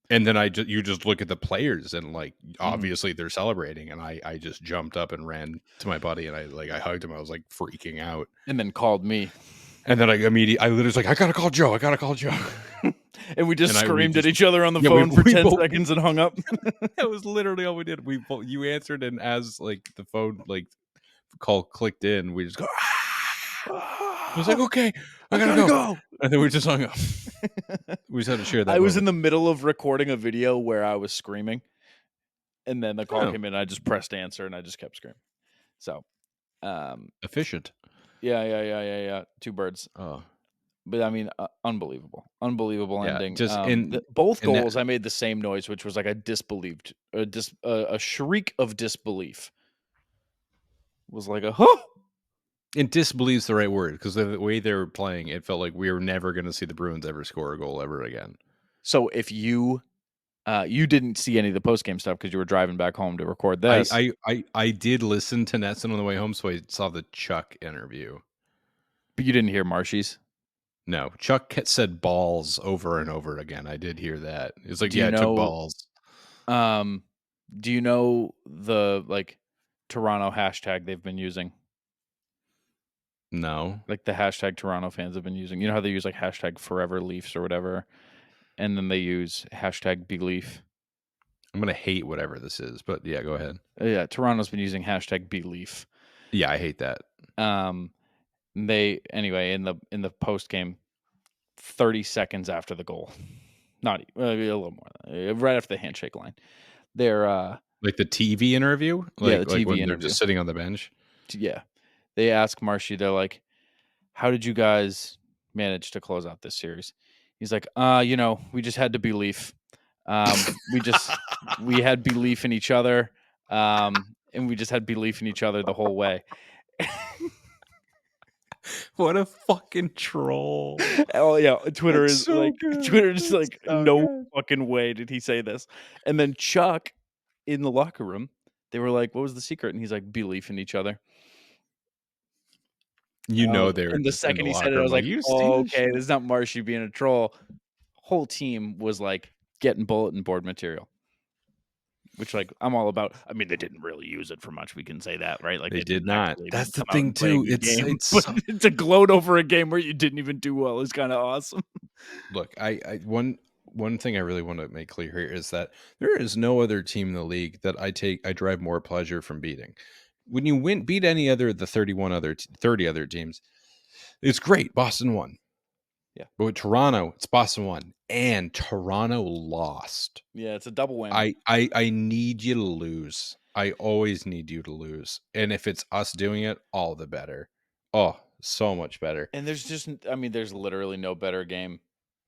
S2: And then you just look at the players and like, obviously they're celebrating, and I just jumped up and ran to my buddy and I hugged him. I was like freaking out,
S1: and then called me.
S2: And then I literally was like, I gotta call Joe.
S1: And we just screamed at each other on the phone for 10 seconds and hung up.
S2: That was literally all we did. You answered, and as like the phone like call clicked in, we just go. I was like, okay, I gotta go. And then we just hung up. We just had to share that.
S1: I was in the middle of recording a video where I was screaming, and then the call came in. And I just pressed answer, and I just kept screaming. So,
S2: efficient.
S1: Yeah. Two birds.
S2: Oh,
S1: but I mean, unbelievable ending.
S2: Just
S1: both goals, I made the same noise, which was like a shriek of disbelief. It was like a huh.
S2: And disbelief's the right word, because the way they were playing, it felt like we were never going to see the Bruins ever score a goal ever again.
S1: So if you didn't see any of the post-game stuff because you were driving back home to record this.
S2: I did listen to Netson on the way home, so I saw the Chuck interview.
S1: But you didn't hear Marshy's?
S2: No. Chuck said balls over and over again. I did hear that. It's like, it took balls.
S1: Do you know the Toronto hashtag they've been using?
S2: No.
S1: Like the hashtag Toronto fans have been using. You know how they use like hashtag Forever Leafs or whatever, and then they use hashtag Beleaf.
S2: I'm gonna hate whatever this is, but yeah, go ahead.
S1: Yeah, Toronto's been using hashtag Beleaf.
S2: Yeah, I hate that.
S1: They anyway in the post game, 30 seconds after the goal, not a little more, right after the handshake line, they're
S2: like the TV interview,
S1: the TV
S2: when
S1: interview.
S2: They're just sitting on the bench.
S1: Yeah, they ask Marshy, they're like, "How did you guys manage to close out this series?" He's like, we just had to believe. We had belief in each other, and we just had belief in each other the whole way."
S2: What a fucking troll!
S1: Oh yeah, Twitter
S2: That's
S1: is
S2: so
S1: like
S2: good.
S1: Twitter is
S2: That's
S1: like
S2: so
S1: no
S2: good.
S1: fucking way did he say this. And then Chuck in the locker room, they were like, "What was the secret?" And he's like, "Belief in each other."
S2: They were.
S1: And the second he said it, I was like, "Oh, okay, this is not Marshy being a troll." Whole team was like getting bulletin board material, which I'm all about. I mean, they didn't really use it for much. We can say that, right? Like
S2: they did not. That's the thing too. It's
S1: to gloat over a game where you didn't even do well is kind of awesome.
S2: Look, one thing I really want to make clear here is that there is no other team in the league that I drive more pleasure from beating. When you beat any other of the 30 other teams, it's great. Boston won.
S1: Yeah.
S2: But with Toronto, it's Boston won. And Toronto lost.
S1: Yeah, it's a double win.
S2: I need you to lose. I always need you to lose. And if it's us doing it, all the better. Oh, so much better.
S1: And there's literally no better game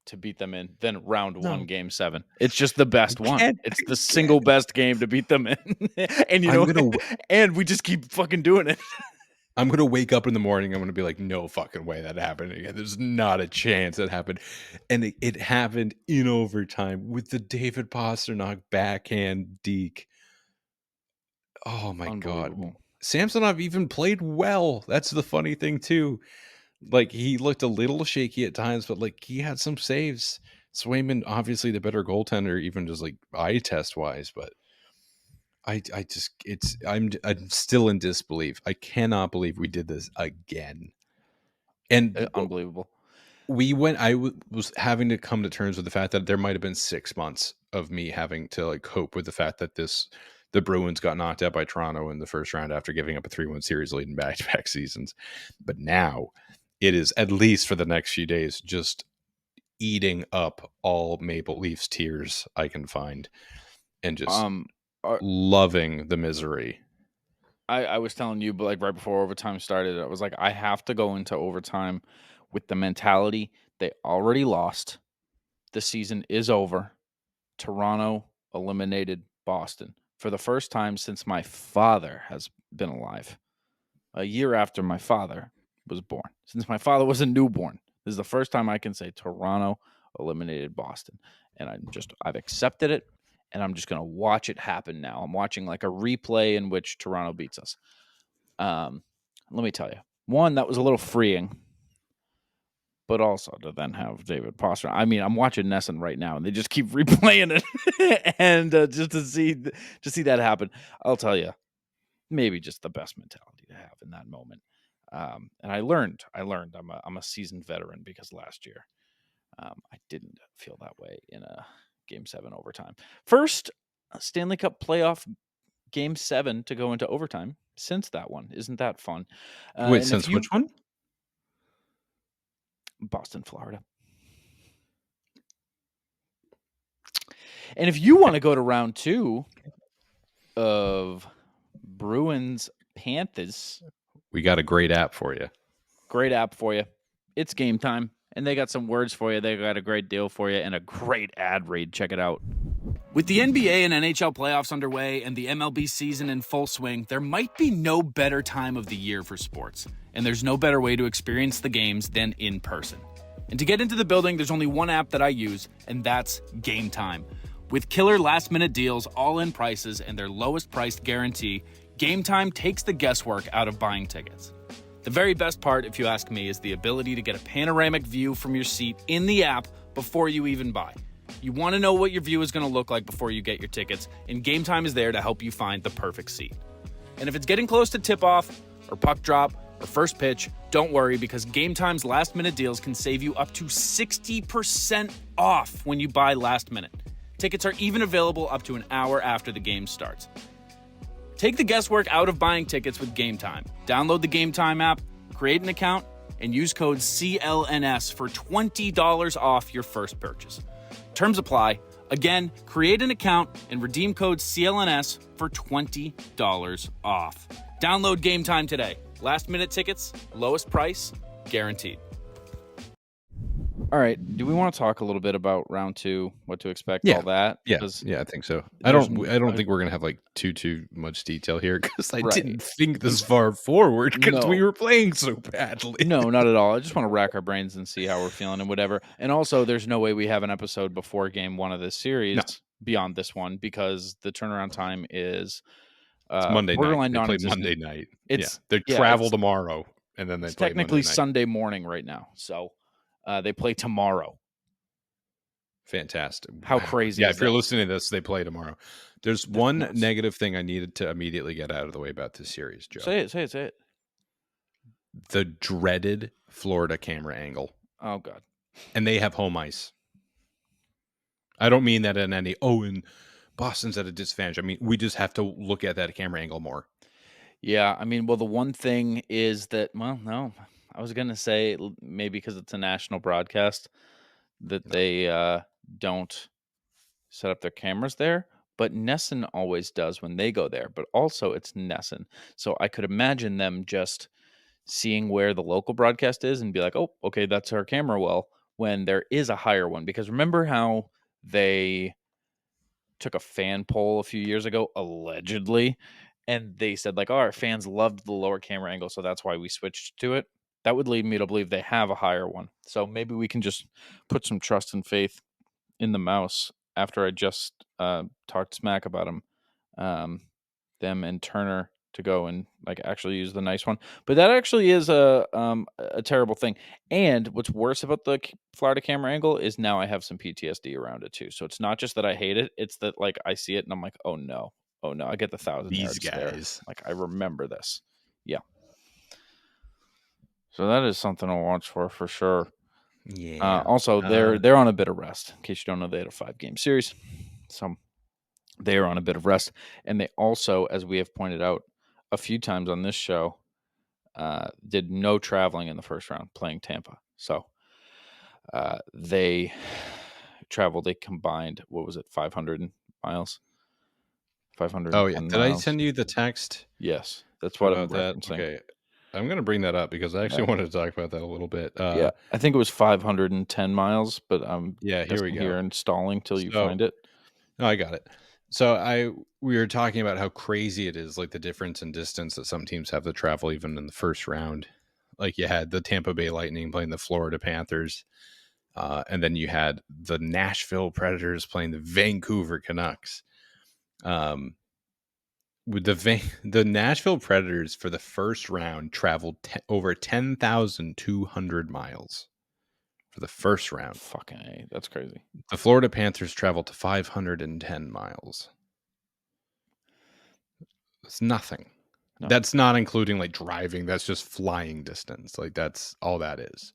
S1: to beat them in than round 1, game 7. It's just the best one. It's the single best game to beat them in. And and we just keep fucking doing it.
S2: I'm going to wake up in the morning. I'm going to be like, no fucking way that happened again. There's not a chance that happened. And it happened in overtime with the David Pastrnak backhand deke. Oh my God. Samsonov even played well. That's the funny thing too. Like he looked a little shaky at times, but he had some saves. Swayman, obviously the better goaltender, even just eye test wise, but I'm still in disbelief. I cannot believe we did this again. And
S1: unbelievable.
S2: I was having to come to terms with the fact that there might have been 6 months of me having to cope with the fact that the Bruins got knocked out by Toronto in the first round after giving up a 3-1 series lead in back-to-back seasons. But now it is, at least for the next few days, just eating up all Maple Leafs tears I can find and just loving the misery.
S1: I was telling you, but right before overtime started, I was like, I have to go into overtime with the mentality they already lost. The season is over. Toronto eliminated Boston for the first time since my father has been alive. A year after my father was born. Since my father was a newborn. This is the first time I can say Toronto eliminated Boston. And I've accepted it. And I'm just going to watch it happen now. I'm watching a replay in which Toronto beats us. Let me tell you. One, that was a little freeing. But also to then have David Pastrnak. I mean, I'm watching Nesson right now, and they just keep replaying it. And just to see that happen, I'll tell you, maybe just the best mentality to have in that moment. And I learned. I'm a seasoned veteran because last year I didn't feel that way in a Game 7 overtime. First Stanley Cup playoff Game 7 to go into overtime since that one. Isn't that fun?
S2: Wait, since which one?
S1: Boston, Florida. And if you want to go to round 2 of Bruins Panthers,
S2: we got a great app for you.
S1: Great app for you. It's game time, and they got some words for you. They got a great deal for you and a great ad read. Check it out.
S4: With the NBA and NHL playoffs underway and the MLB season in full swing, there might be no better time of the year for sports. And there's no better way to experience the games than in person. And to get into the building, there's only one app that I use, and that's Game Time. With killer last-minute deals, all-in prices, and their lowest priced guarantee, Game Time takes the guesswork out of buying tickets. The very best part, if you ask me, is the ability to get a panoramic view from your seat in the app before you even buy. You want to know what your view is going to look like before you get your tickets, and Game Time is there to help you find the perfect seat. And if it's getting close to tip-off, or puck drop, or first pitch, don't worry, because Game Time's last-minute deals can save you up to 60% off when you buy last minute. Tickets are even available up to an hour after the game starts. Take the guesswork out of buying tickets with Game Time. Download the Game Time app, create an account, and use code CLNS for $20 off your first purchase. Terms apply. Again, create an account and redeem code CLNS for $20 off. Download Game Time today. Last minute tickets, lowest price, guaranteed.
S1: All right. Do we want to talk a little bit about round 2, what to expect, all that?
S2: Yeah, I think so. I don't think we're gonna have like too much detail here because I didn't think this far forward because we were playing so badly.
S1: No, not at all. I just want to rack our brains and see how we're feeling and whatever. And also, there's no way we have an episode before game 1 of this series beyond this one because the turnaround time is
S2: it's Monday night. They play Monday night. They travel tomorrow and then they play
S1: technically
S2: Monday night.
S1: Sunday morning right now. So. They play tomorrow.
S2: Fantastic.
S1: How crazy
S2: is if you're listening to this, they play tomorrow. There's one negative thing I needed to immediately get out of the way about this series, Joe.
S1: Say it.
S2: The dreaded Florida camera angle.
S1: Oh, God.
S2: And they have home ice. I don't mean that in any, and Boston's at a disadvantage. I mean, we just have to look at that camera angle more.
S1: Yeah, I mean, well, the one thing is that, no. I was going to say maybe because it's a national broadcast that they don't set up their cameras there, but Nesson always does when they go there, but also it's Nesson. So I could imagine them just seeing where the local broadcast is and be like, oh, okay, that's our camera well, when there is a higher one. Because remember how they took a fan poll a few years ago, allegedly, and they said like, oh, our fans loved the lower camera angle, so that's why we switched to it. That would lead me to believe they have a higher one. So maybe we can just put some trust and faith in the mouse after I just talked smack about them and Turner to go and like actually use the nice one. But that actually is a terrible thing. And what's worse about the Florida camera angle is now I have some PTSD around it too. So it's not just that I hate it. It's that like I see it and I'm like, oh no, I get the 1,000
S2: These
S1: yards
S2: guys.
S1: There. Like I remember this. Yeah. So that is something to watch for sure.
S2: Yeah.
S1: Also, they're on a bit of rest. In case you don't know, they had a 5-game series, so they are on a bit of rest. And they also, as we have pointed out a few times on this show, did no traveling in the first round playing Tampa. So they traveled a combined 500 miles. 500.
S2: Oh yeah. Did miles. I send you the text?
S1: Yes, that's what I'm referencing.
S2: Okay. I'm going to bring that up because I actually wanted to talk about that a little bit.
S1: I think it was 510 miles, but I'm
S2: here we go.
S1: Here installing till you find it.
S2: No, I got it. So we were talking about how crazy it is, like the difference in distance that some teams have to travel even in the first round. Like you had the Tampa Bay Lightning playing the Florida Panthers, and then you had the Nashville Predators playing the Vancouver Canucks. With the Nashville Predators for the first round traveled over 10,200 miles for the first round.
S1: Fucking A, that's crazy.
S2: The Florida Panthers traveled to 510 miles. It's nothing. No. That's not including like driving. That's just flying distance. Like that's all that is.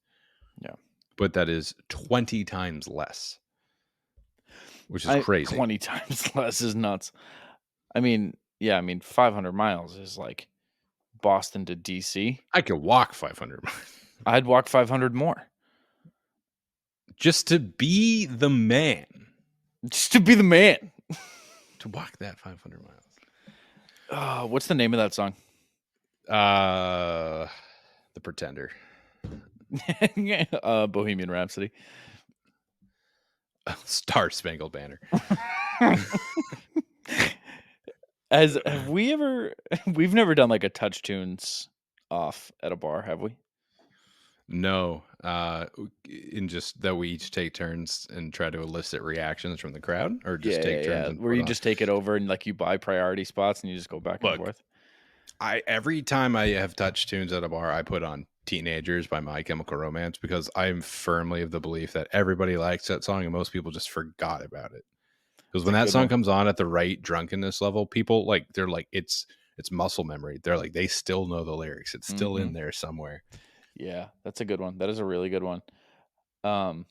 S1: Yeah.
S2: But that is 20 times less, which is crazy.
S1: 20 times less is nuts. I mean, 500 miles is like Boston to DC.
S2: I could walk 500 miles.
S1: I'd walk 500 more.
S2: Just to be the man.
S1: Just to be the man.
S2: To walk that 500 miles.
S1: What's the name of that song?
S2: The Pretender.
S1: Bohemian Rhapsody.
S2: Star Spangled Banner.
S1: Have we ever? We've never done like a touch tunes off at a bar, have we?
S2: No, in just that we each take turns and try to elicit reactions from the crowd, or just take turns. And
S1: where you just take it over and like you buy priority spots and you just go back and forth.
S2: Every time I have touch tunes at a bar, I put on "Teenagers" by My Chemical Romance because I am firmly of the belief that everybody likes that song and most people just forgot about it. Because when that song comes on at the right drunkenness level, people they're like it's muscle memory. They're like they still know the lyrics. It's still in there somewhere.
S1: Yeah, that's a good one. That is a really good one.
S2: But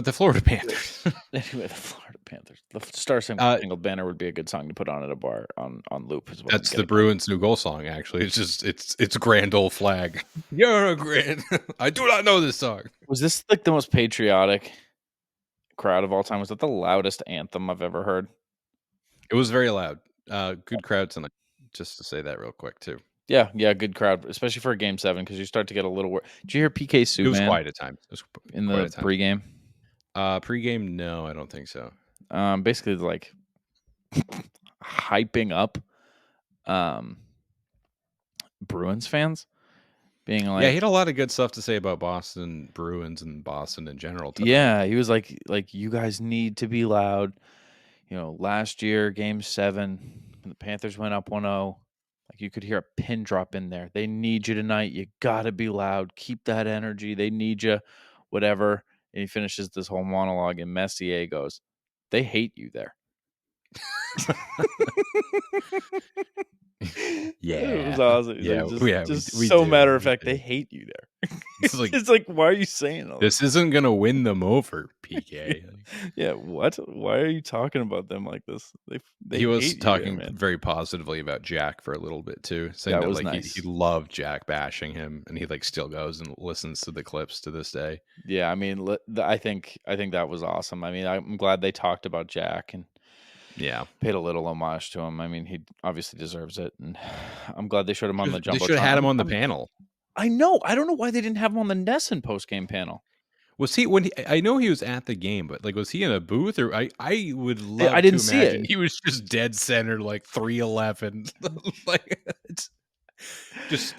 S2: the Florida Panthers.
S1: Anyway, the Florida Panthers. The Star Spangled Banner would be a good song to put on at a bar on loop.
S2: That's the Bruins' new goal song. Actually, it's just it's Grand Ole Flag. You're a grand. I do not know this song.
S1: Was this like the most patriotic crowd of all time? Was that the loudest anthem I've ever heard?
S2: It was very loud. Good crowd tonight. Just to say that real quick too.
S1: Yeah, good crowd, especially for a Game 7 because you start to get a little. Did you hear PK Subban?
S2: It was quiet at times.
S1: In the pregame.
S2: Pregame, no, I don't think so.
S1: Basically, like hyping up, Bruins fans, being like,
S2: yeah, he had a lot of good stuff to say about Boston Bruins and Boston in general. Tonight.
S1: Yeah, he was like you guys need to be loud. You know, last year, Game 7, when the Panthers went up 1-0. Like you could hear a pin drop in there. They need you tonight. You got to be loud. Keep that energy. They need you, whatever. And he finishes this whole monologue, and Messier goes, "They hate you there."
S2: Yeah,
S1: it was awesome.
S2: Yeah,
S1: just so matter of fact, they hate you there. It's like, why are you saying all
S2: this? Isn't gonna win them over, PK.
S1: Yeah, what? Why are you talking about them like this?
S2: He was talking very positively about Jack for a little bit too, saying that like nice. he loved Jack bashing him, and he like still goes and listens to the clips to this day.
S1: Yeah, I mean, I think that was awesome. I mean, I'm glad they talked about Jack and paid a little homage to him. I mean, he obviously deserves it, and I'm glad they showed him on the jumbotron.
S2: They should have had him on the panel.
S1: I know. I don't know why they didn't have him on the NESN post-game panel.
S2: Was he I know he was at the game, but like was he in a booth or I would love
S1: I didn't see it.
S2: He was just dead center like 311 like it's just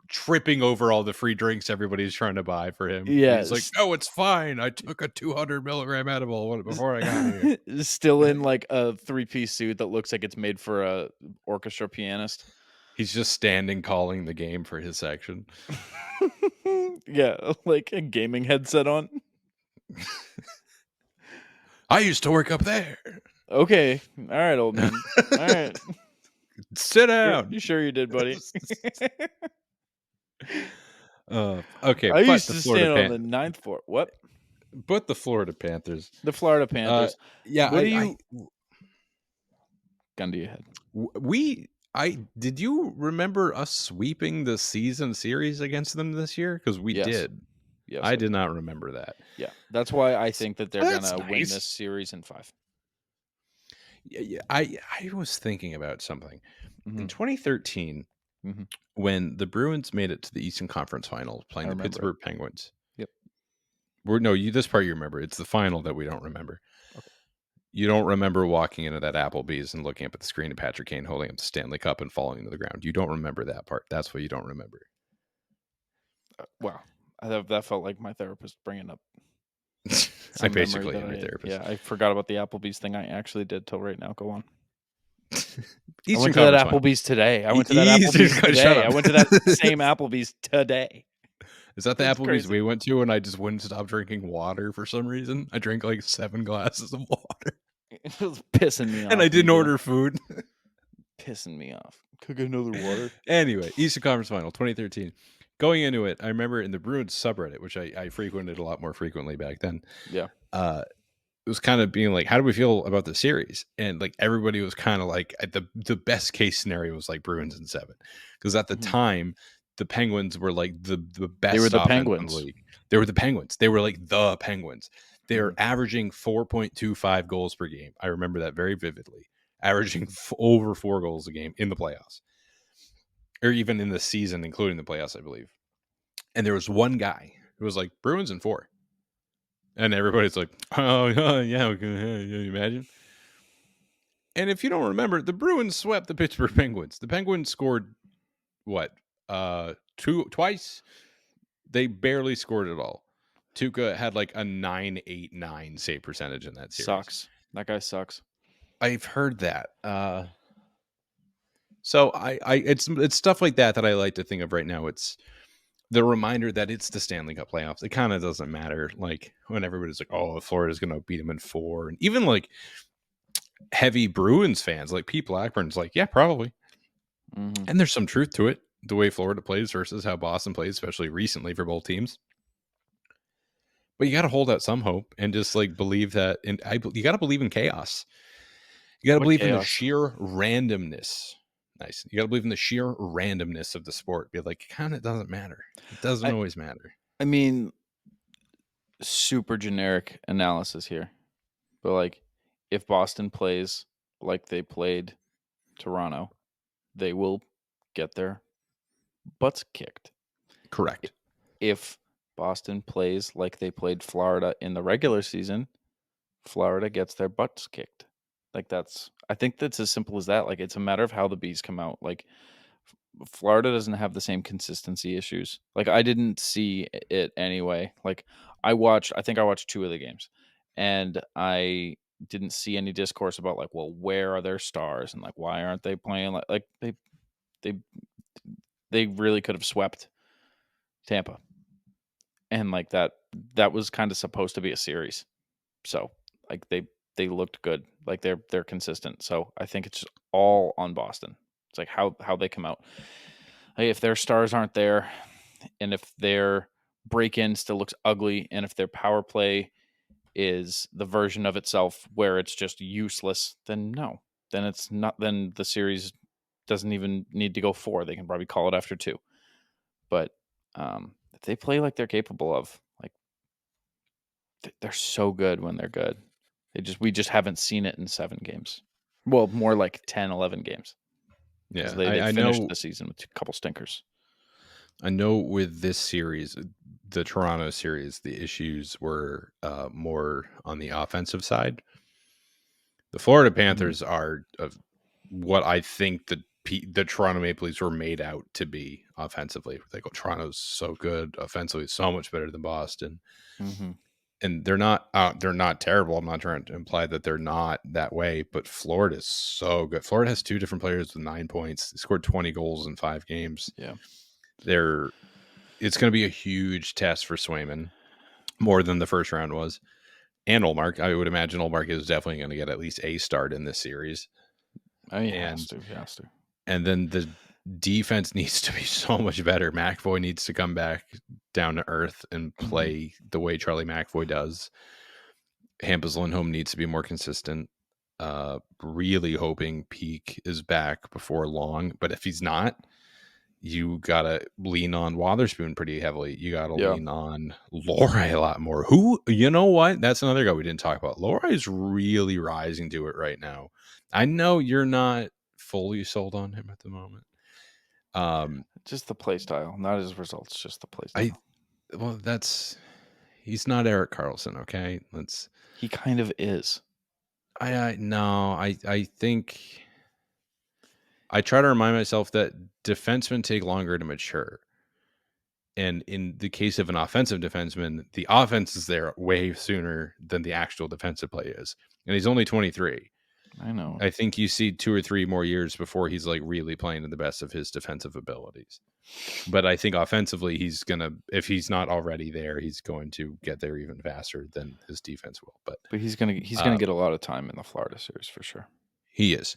S2: tripping over all the free drinks everybody's trying to buy for him.
S1: Yeah.
S2: He's like, "No, it's fine. I took a 200 milligram edible before I got here."
S1: Still in like a 3-piece suit that looks like it's made for a orchestra pianist.
S2: He's just standing calling the game for his section.
S1: Yeah, like a gaming headset on.
S2: I used to work up there.
S1: Okay. All right, old man. All right.
S2: Sit down.
S1: You sure you did, buddy?
S2: Okay.
S1: I used to stand on the 9th floor. What?
S2: But the Florida Panthers.
S1: The Florida Panthers.
S2: Yeah.
S1: What do you... Gun to your head.
S2: Did you remember us sweeping the season series against them this year? Because we did. Yes, I did not remember that.
S1: Yeah, that's why I think that they're going to win this series in 5.
S2: Yeah, I was thinking about something. In 2013, when the Bruins made it to the Eastern Conference Finals playing the Pittsburgh Penguins.
S1: Yep.
S2: This part you remember. It's the final that we don't remember. Okay. You don't remember walking into that Applebee's and looking up at the screen of Patrick Kane holding up the Stanley Cup and falling to the ground. You don't remember that part. That's what you don't remember.
S1: Wow. That felt like my therapist bringing up.
S2: I basically am your therapist.
S1: Yeah, I forgot about the Applebee's thing. I actually did till right now. Go on.
S2: I
S1: went to that Applebee's today. I went to that Applebee's today. I went to that same Applebee's today.
S2: Is that the Applebee's we went to and I just wouldn't stop drinking water for some reason? I drank like 7 glasses of water.
S1: It was pissing me off.
S2: And I didn't order food.
S1: Pissing me off. Could get another water.
S2: Anyway, Eastern Conference Final, 2013. Going into it, I remember in the Bruins subreddit, which I frequented a lot more frequently back then.
S1: Yeah.
S2: It was kind of being like, how do we feel about the series? And like everybody was kind of like, the best case scenario was like Bruins in 7. Because at the time, the Penguins were like the best.
S1: They were the Penguins.
S2: They were the Penguins. They were like the Penguins. They're averaging 4.25 goals per game. I remember that very vividly. Averaging over 4 goals a game in the playoffs. Or even in the season, including the playoffs, I believe. And there was one guy who was like, Bruins in 4. And everybody's like, oh, yeah, imagine. And if you don't remember, the Bruins swept the Pittsburgh Penguins. The Penguins scored, what, twice? They barely scored at all. Tuukka had like a .989 save percentage in that series.
S1: Sucks. That guy sucks.
S2: I've heard that. So it's stuff like that I like to think of right now. It's the reminder that it's the Stanley Cup playoffs. It kind of doesn't matter. Like when everybody's like, oh, Florida's going to beat them in 4. And even like heavy Bruins fans, like Pete Blackburn's like, yeah, probably. Mm-hmm. And there's some truth to it. The way Florida plays versus how Boston plays, especially recently for both teams. But you got to hold out some hope and just like believe that. And you got to believe in chaos. You got to believe in the sheer randomness. Nice. You got to believe in the sheer randomness of the sport. Be like, it kind of doesn't matter. It doesn't always matter.
S1: I mean, super generic analysis here. But like, if Boston plays like they played Toronto, they will get their butts kicked.
S2: Correct.
S1: If Boston plays like they played Florida in the regular season, Florida gets their butts kicked. Like I think that's as simple as that. Like it's a matter of how the bees come out. Like Florida doesn't have the same consistency issues. Like I didn't see it anyway. Like I think I watched 2 of the games and I didn't see any discourse about like, well, where are their stars and like, why aren't they playing like they really could have swept Tampa. And like that was kind of supposed to be a series. So like they looked good. Like they're consistent. So I think it's all on Boston. It's like how they come out. Like if their stars aren't there and if their break-in still looks ugly and if their power play is the version of itself where it's just useless, then no. Then it's not, then the series doesn't even need to go 4. They can probably call it after 2. But if they play like they're capable of, like they're so good when they're good. We just haven't seen it in 7 games. Well, more like 10, 11 games.
S2: Yeah,
S1: they finished the season with a couple stinkers.
S2: I know with this series, the Toronto series, the issues were more on the offensive side. The Florida Panthers are what I think the Toronto Maple Leafs were made out to be offensively. They go, Toronto's so good offensively, so much better than Boston. Mm-hmm. And they're not terrible. I'm not trying to imply that they're not that way, but Florida's so good. Florida has 2 different players with 9 points. They scored 20 goals in 5 games.
S1: Yeah.
S2: It's going to be a huge test for Swayman, more than the first round was. And Ullmark. I would imagine Ullmark is definitely going to get at least a start in this series.
S1: I mean, he has to.
S2: And then the defense needs to be so much better. McAvoy needs to come back down to earth and play the way Charlie McAvoy does. Hampus Lindholm needs to be more consistent. Really hoping Peak is back before long. But if he's not, you got to lean on Wotherspoon pretty heavily. You got to lean on Lorei a lot more. You know what? That's another guy we didn't talk about. Lorei is really rising to it right now. I know you're not fully sold on him at the moment.
S1: Just the play style, not his results, just the play style.
S2: He's not Erik Karlsson, okay?
S1: He kind of is.
S2: I think I try to remind myself that defensemen take longer to mature. And in the case of an offensive defenseman, the offense is there way sooner than the actual defensive play is. And he's only 23.
S1: I know.
S2: I think you see 2 or 3 more years before he's like really playing to the best of his defensive abilities. But I think offensively, if he's not already there, he's going to get there even faster than his defense will. But
S1: he's gonna get a lot of time in the Florida series for sure.
S2: He is.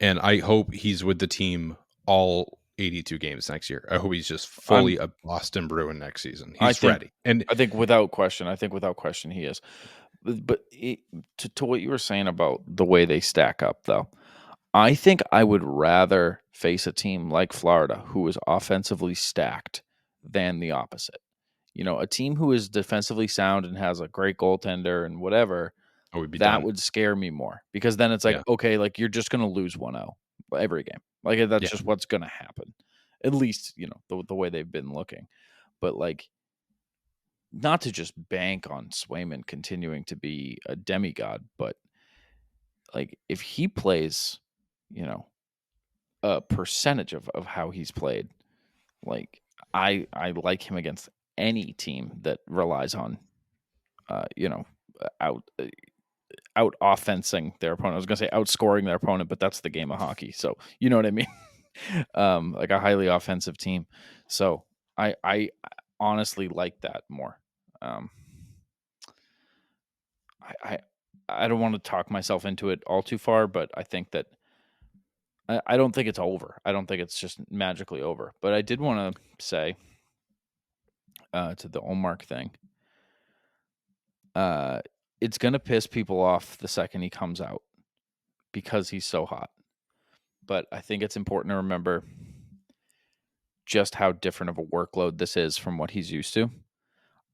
S2: And I hope he's with the team all 82 games next year. I hope he's just fully a Boston Bruin next season. He's ready. And
S1: I think without question he is. But to what you were saying about the way they stack up, though, I think I would rather face a team like Florida who is offensively stacked than the opposite. a team who is defensively sound and has a great goaltender and whatever, that would scare me more, because then it's like, okay, like you're just going to lose 1-0 every game. Like that's just what's going to happen. At least, the way they've been looking. But like, not to just bank on Swayman continuing to be a demigod, but like if he plays, a percentage of how he's played, like I like him against any team that relies on, out offensing their opponent. I was gonna say outscoring their opponent, but that's the game of hockey. So you know what I mean? Like a highly offensive team. So I honestly like that more. I don't want to talk myself into it all too far, but I think that I don't think it's over. I don't think it's just magically over. But I did want to say to the Ullmark thing, it's going to piss people off the second he comes out because he's so hot. But I think it's important to remember just how different of a workload this is from what he's used to.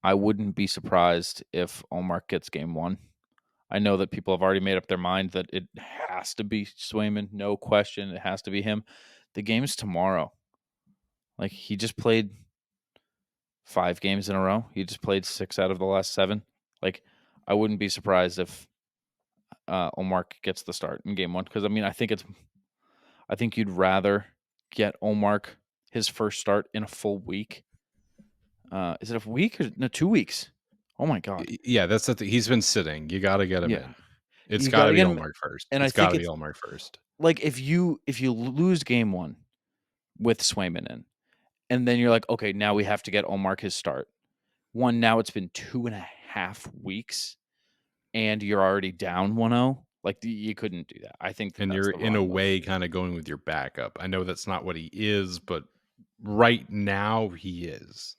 S1: I wouldn't be surprised if Ullmark gets game 1. I know that people have already made up their mind that it has to be Swayman. No question. It has to be him. The game's tomorrow. Like, he just played 5 games in a row. He just played 6 out of the last 7. Like, I wouldn't be surprised if Ullmark gets the start in game 1. Because, I mean, I think you'd rather get Ullmark his first start in a full week. Is it a week or no, 2 weeks? Oh my God.
S2: Yeah, that's the thing. He's been sitting. You got to get him in. It's got to be Ullmark first.
S1: And
S2: it's got to be Ullmark first.
S1: Like if you lose game 1 with Swayman in, and then you're like, okay, now we have to get Ullmark his start. Now it's been 2.5 weeks, and you're already down 1-0. Like you couldn't do that. I think,
S2: and you're in a way kind of going with your backup. I know that's not what he is, but right now he is.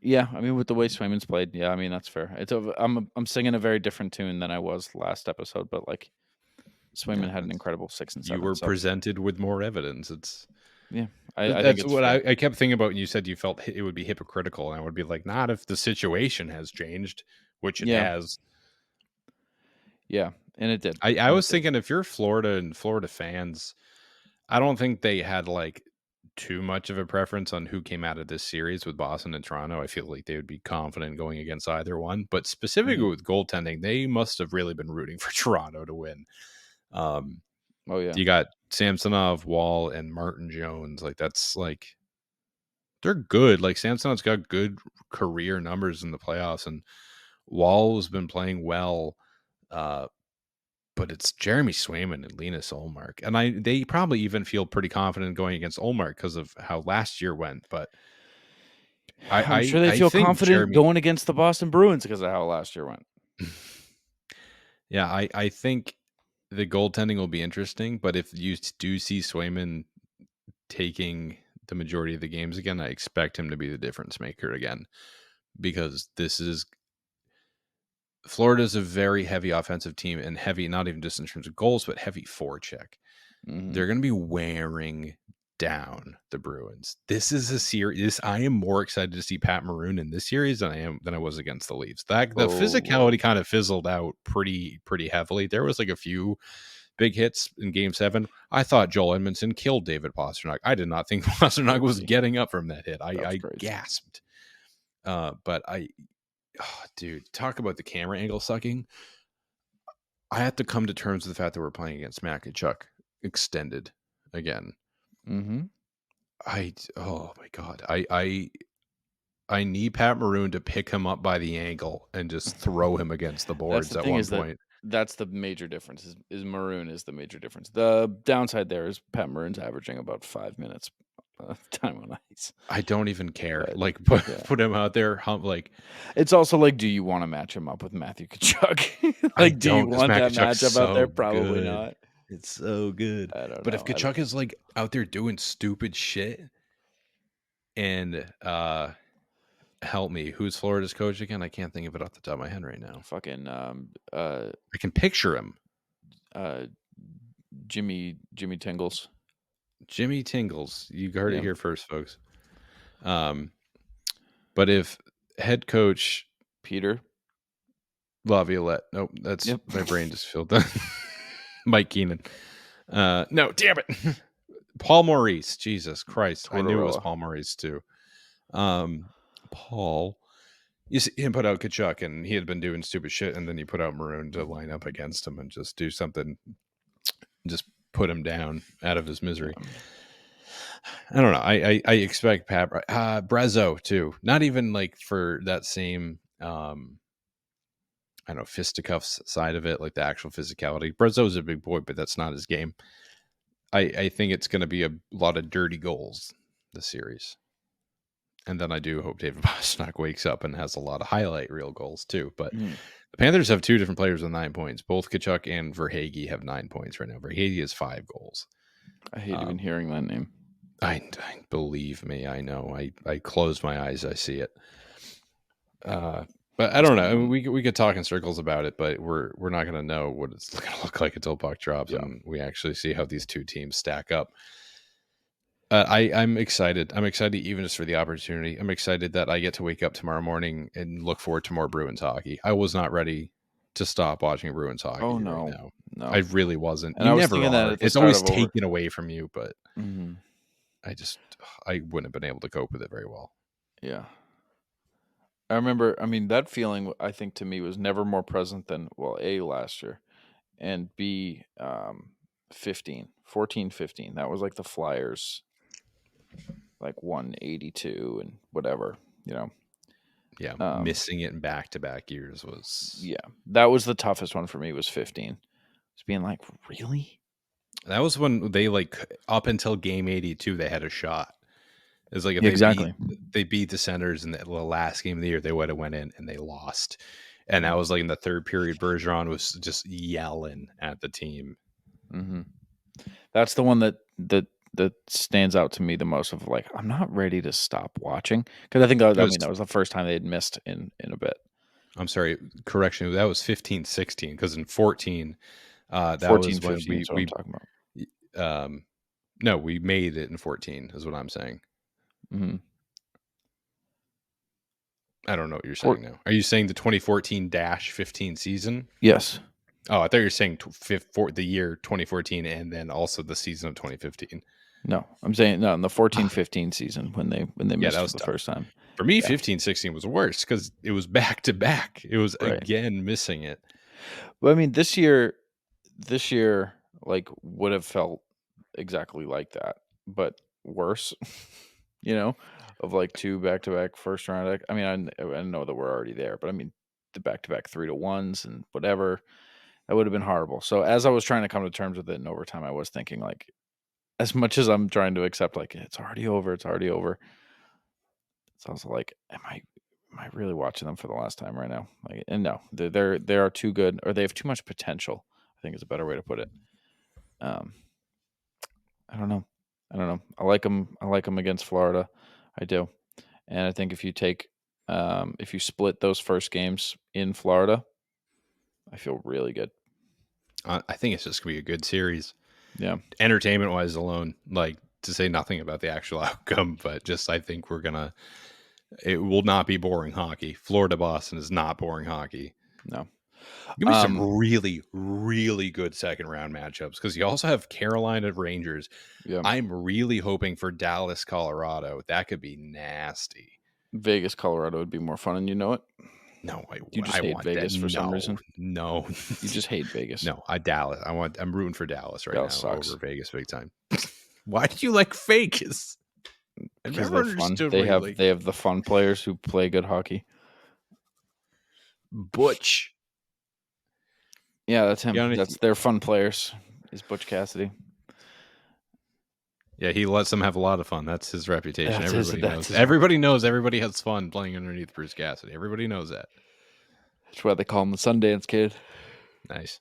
S1: Yeah, I mean, with the way Swayman's played, yeah, I mean that's fair. I'm singing a very different tune than I was last episode, but like Swayman had an incredible 6 and 7.
S2: You were presented with more evidence.
S1: I
S2: that's
S1: think
S2: what I kept thinking about when you said you felt it would be hypocritical, and I would be like, not if the situation has changed, which it has.
S1: Yeah, and it did.
S2: I was thinking, if you're Florida and Florida fans, I don't think they had like too much of a preference on who came out of this series with Boston and Toronto. I feel like they would be confident going against either one, but specifically with goaltending, they must have really been rooting for Toronto to win. You got Samsonov, Wall, and Martin Jones. Like that's like they're good. Like Samsonov's got good career numbers in the playoffs, and Wall's been playing well. But it's Jeremy Swayman and Linus Ullmark. And they probably even feel pretty confident going against Ullmark because of how last year went. But
S1: I'm sure they feel confident going against the Boston Bruins because of how last year went.
S2: Yeah, I think the goaltending will be interesting. But if you do see Swayman taking the majority of the games again, I expect him to be the difference maker again. Because Florida's a very heavy offensive team, and heavy, not even just in terms of goals, but heavy forecheck. Mm-hmm. They're going to be wearing down the Bruins. This is a series. I am more excited to see Pat Maroon in this series than I was against the Leafs. The physicality kind of fizzled out pretty heavily. There was like a few big hits in Game 7. I thought Joel Edmondson killed David Pastrnak. I did not think Pastrnak was getting up from that hit. I gasped. But oh, dude, talk about the camera angle sucking. I have to come to terms with the fact that we're playing against Mac and Chuck extended again.
S1: Mm-hmm.
S2: Oh my God. I need Pat Maroon to pick him up by the ankle and just throw him against the boards at one point.
S1: That's the major difference. Is Maroon is the major difference. The downside there is Pat Maroon's averaging about 5 minutes time on ice.
S2: I don't even care. But, put him out there. Like,
S1: it's also like, do you want to match him up with Matthew Tkachuk? Do you want that matchup out there? Probably not.
S2: It's so good.
S1: I don't know.
S2: But if Tkachuk is like out there doing stupid shit, and help me, who's Florida's coach again? I can't think of it off the top of my head right now.
S1: Fucking
S2: I can picture him.
S1: Jimmy Tingles.
S2: Jimmy Tingles. You heard it here first, folks. But if head coach
S1: Peter
S2: Laviolette. Nope, that's my brain just filled up. Mike Keenan. No, damn it. Paul Maurice. Jesus Christ.
S1: Tortorella.
S2: I knew it was Paul Maurice too. Paul. You see him put out Kachuk, and he had been doing stupid shit, and then you put out Maroon to line up against him and just do something, just put him down out of his misery. I don't know. I expect Pat Brazo too. Not even like for that same I don't know, fisticuffs side of it, like the actual physicality. Brazo's a big boy, but that's not his game. I think it's going to be a lot of dirty goals this series. And then I do hope David Pastrnak wakes up and has a lot of highlight reel goals too. But the Panthers have two different players with 9 points. Both Kachuk and Verhaeghe have 9 points right now. Verhaeghe has 5 goals.
S1: I hate even hearing that name.
S2: I believe me, I know. I close my eyes, I see it. But I don't know. I mean, we could talk in circles about it, but we're not going to know what it's going to look like until puck drops and we actually see how these two teams stack up. I'm excited. I'm excited even just for the opportunity. I'm excited that I get to wake up tomorrow morning and look forward to more Bruins hockey. I was not ready to stop watching Bruins hockey.
S1: Oh no,
S2: right now.
S1: no,
S2: I really wasn't.
S1: And
S2: you
S1: I was
S2: never
S1: thinking
S2: are.
S1: that
S2: It's always taken away from you, but I wouldn't have been able to cope with it very well.
S1: Yeah. I remember, that feeling, I think, to me was never more present than, A, last year, and B, 14-15. That was like the Flyers, like 182 and whatever,
S2: Yeah, missing it in back-to-back years was...
S1: Yeah, that was the toughest one for me, was 15. It's being like, really?
S2: That was when they, up until game 82, they had a shot. It's like if they beat the Senators in the last game of the year, they would have went in and they lost. And that was like in the third period, Bergeron was just yelling at the team.
S1: Mm-hmm. That's the one that stands out to me the most of like, I'm not ready to stop watching. Because I think that was the first time they had missed in a bit.
S2: I'm sorry, correction. That was 15-16 because in 14, that
S1: 14,
S2: was when
S1: 15 is what I'm talking
S2: about. No, we made it in 14 is what I'm saying.
S1: Mm-hmm.
S2: I don't know what you're saying now. Are you saying the 2014-15 season?
S1: Yes.
S2: Oh, I thought you were saying the year 2014 and then also the season of 2015.
S1: No, I'm saying no, in the 14-15 season when they missed
S2: that was
S1: for the first time.
S2: For me, 15-16 was worse because it was back to back. It was again missing it.
S1: Well, this year, would have felt exactly like that, but worse. Of like 2 back-to-back first round. I know that we're already there, but the back-to-back 3-1s and whatever, that would have been horrible. So as I was trying to come to terms with it in overtime, I was thinking like, as much as I'm trying to accept like it's already over, it's also like, am I really watching them for the last time right now? Like, and no, they are too good, or they have too much potential, I think is a better way to put it. I don't know. I like them against Florida. I do. And I think if you split those first games in Florida, I feel really good.
S2: I think it's just going to be a good series.
S1: Yeah.
S2: Entertainment-wise alone, to say nothing about the actual outcome, but just I think it will not be boring hockey. Florida-Boston is not boring hockey.
S1: No.
S2: Give me some really, really good second-round matchups because you also have Carolina Rangers. Yeah. I'm really hoping for Dallas, Colorado. That could be nasty.
S1: Vegas, Colorado would be more fun, and you know it?
S2: No,
S1: you just hate Vegas for some reason.
S2: No,
S1: you just hate Vegas.
S2: No, Dallas. I'm rooting for Dallas right
S1: Dallas
S2: now
S1: sucks.
S2: Over Vegas big time. Why do you like Vegas?
S1: Because they're fun. They have the fun players who play good hockey.
S2: Butch.
S1: Yeah, that's him. That's their fun players. Is Butch Cassidy.
S2: Yeah, he lets them have a lot of fun. That's his reputation. Everybody knows everybody has fun playing underneath Bruce Cassidy. Everybody knows that.
S1: That's why they call him the Sundance Kid.
S2: Nice.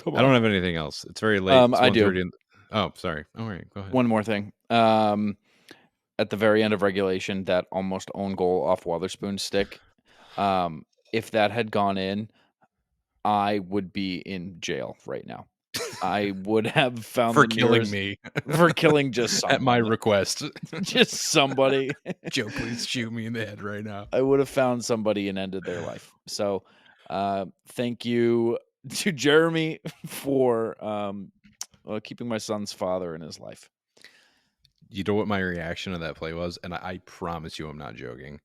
S2: I don't have anything else. It's very late.
S1: I do.
S2: Oh, sorry. All right, go ahead.
S1: One more thing. At the very end of regulation, that almost own goal off Wotherspoon's stick. If that had gone in, I would be in jail right now. I would have found
S2: for
S1: them
S2: killing
S1: yours,
S2: me.
S1: for killing just someone.
S2: At my request.
S1: Just somebody.
S2: Joe, please shoot me in the head right now.
S1: I would have found somebody and ended their life. So thank you to Jeremy for keeping my son's father in his life.
S2: You know what my reaction to that play was? And I promise you I'm not joking.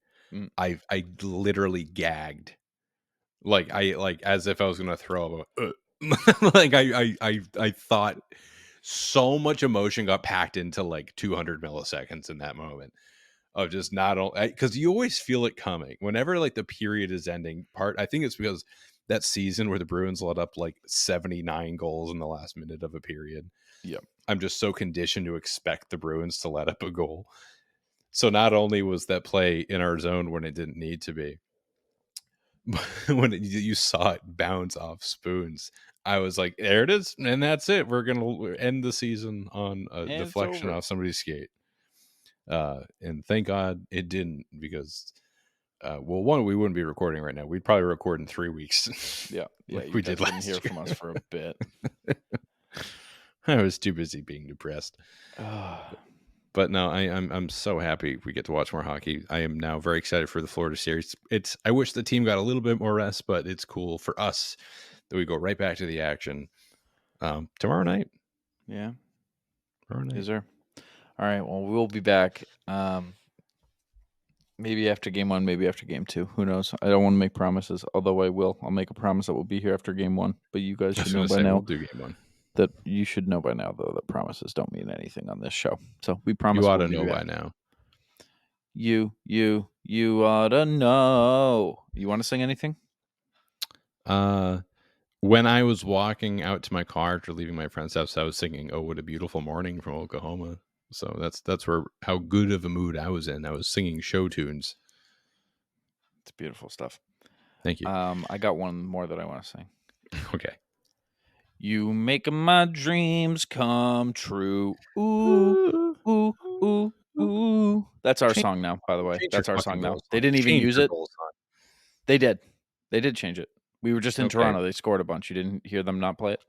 S2: I literally gagged. Like as if I was gonna throw up. Like I thought so much emotion got packed into like 200 milliseconds in that moment of just not only because you always feel it coming whenever like the period is ending. I think it's because that season where the Bruins let up like 79 goals in the last minute of a period.
S1: Yeah,
S2: I'm just so conditioned to expect the Bruins to let up a goal. So not only was that play in our zone when it didn't need to be, but when you saw it bounce off Spoons, I was like, there it is. And that's it. We're going to end the season on a deflection off somebody's skate. And thank God it didn't because, well, one, we wouldn't be recording right now. We'd probably record in 3 weeks.
S1: Yeah.
S2: Like we did last year.
S1: Hear from us for a bit.
S2: I was too busy being depressed. But no, I'm so happy we get to watch more hockey. I am now very excited for the Florida series. I wish the team got a little bit more rest, but it's cool for us that we go right back to the action tomorrow night.
S1: Yeah.
S2: Tomorrow night.
S1: Is there? All right. Well, we'll be back. Maybe after game 1, maybe after game 2. Who knows? I don't want to make promises, although I will. I'll make a promise that we'll be here after game 1. But you guys should know by now.
S2: We'll do game 1.
S1: That you should know by now, though, that promises don't mean anything on this show. So we promise.
S2: You ought to know by now.
S1: You ought to know. You want to sing anything?
S2: When I was walking out to my car after leaving my friend's house, I was singing "Oh, What a Beautiful Morning" from Oklahoma. So that's where how good of a mood I was in. I was singing show tunes.
S1: It's beautiful stuff.
S2: Thank you.
S1: I got one more that I want to sing.
S2: Okay.
S1: You make my dreams come true. Ooh, ooh, ooh, ooh. That's our song now, by the way. That's our song now. They didn't even use it. They did. They did change it. We were just in Toronto. They scored a bunch. You didn't hear them not play it?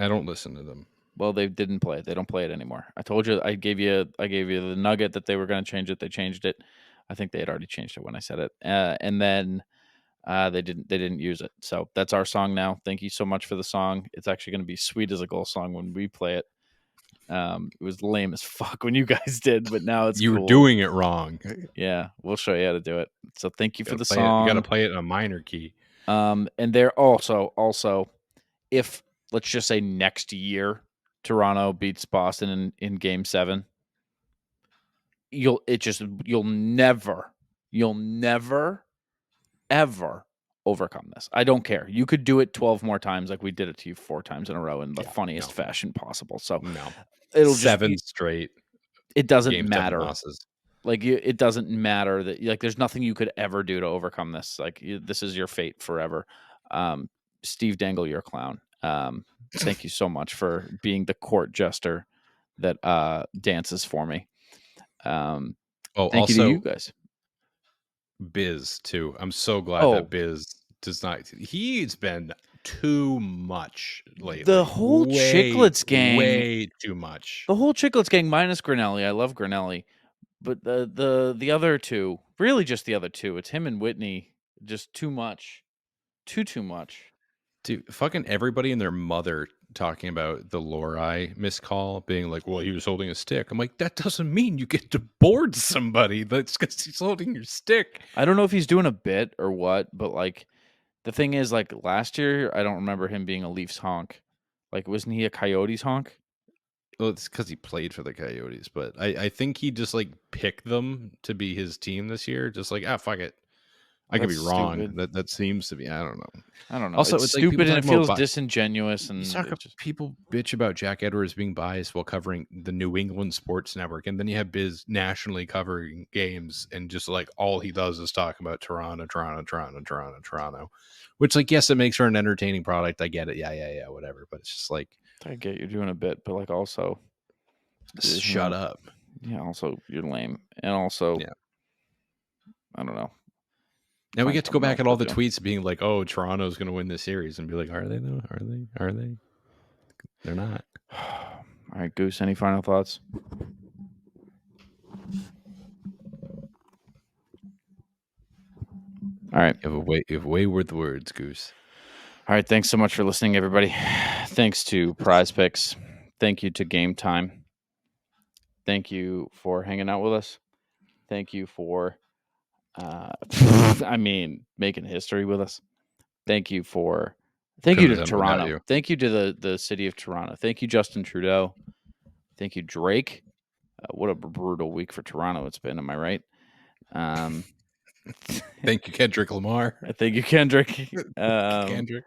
S2: I don't listen to them.
S1: Well, they didn't play it. They don't play it anymore. I told you. I gave you the nugget that they were going to change it. They changed it. I think they had already changed it when I said it. And then they didn't use it. So that's our song now. Thank you so much for the song. It's actually going to be sweet as a goal song when we play it. It was lame as fuck when you guys did, but now it's
S2: you
S1: cool.
S2: were doing it wrong.
S1: Yeah, we'll show you how to do it. So thank you for the song.
S2: You got to play it in a minor key.
S1: And there also, if let's just say next year Toronto beats Boston in Game 7, you'll never ever overcome this. I don't care. You could do it 12 more times like we did it to you 4 times in a row in the funniest fashion possible. So it'll
S2: 7 straight.
S1: It doesn't matter. Like it doesn't matter that like there's nothing you could ever do to overcome this. Like this is your fate forever. Steve Dangle, you're a clown. Thank you so much for being the court jester that dances for me. Thank you to you guys.
S2: Biz too. I'm so glad that Biz does not. He's been too much lately.
S1: The whole Chicklets gang,
S2: way too much.
S1: The whole Chicklets gang minus Grinelli. I love Grinelli, but the other two, really just the other two. It's him and Whitney. Just too much, too much.
S2: Dude, fucking everybody and their mother talking about the Lorei miscall, being like, well, he was holding a stick. I'm like, that doesn't mean you get to board somebody. That's because he's holding your stick.
S1: I don't know if he's doing a bit or what, but like the thing is, like last year, I don't remember him being a Leafs honk. Like, wasn't he a Coyotes honk?
S2: Well, it's because he played for the Coyotes, but I think he just like picked them to be his team this year. Just like, fuck it. I could be wrong. That seems to be. I don't know.
S1: Also, it's stupid and it feels disingenuous. And
S2: people bitch about Jack Edwards being biased while covering the New England Sports Network, and then you have Biz nationally covering games, and just like all he does is talk about Toronto. Which, like, yes, it makes for an entertaining product. I get it. Yeah, whatever. But it's just like
S1: I get you're doing a bit, but like also
S2: shut up.
S1: Yeah. Also, you're lame, and also I don't know.
S2: Now we get to go back at all the tweets being like, "Oh, Toronto's going to win this series," and be like, "Are they though? Are they? They're not.
S1: All right, Goose, any final thoughts? All right.
S2: You have wayward words, Goose.
S1: All right, thanks so much for listening, everybody. Thanks to Prize Picks. Thank you to Game Time. Thank you for hanging out with us. Thank you for, making history with us. Thank you to Toronto. Thank you to the city of Toronto. Thank you, Justin Trudeau. Thank you, Drake. What a brutal week for Toronto it's been. Am I right?
S2: Thank you, Kendrick Lamar.
S1: Thank you, Kendrick.
S2: Kendrick.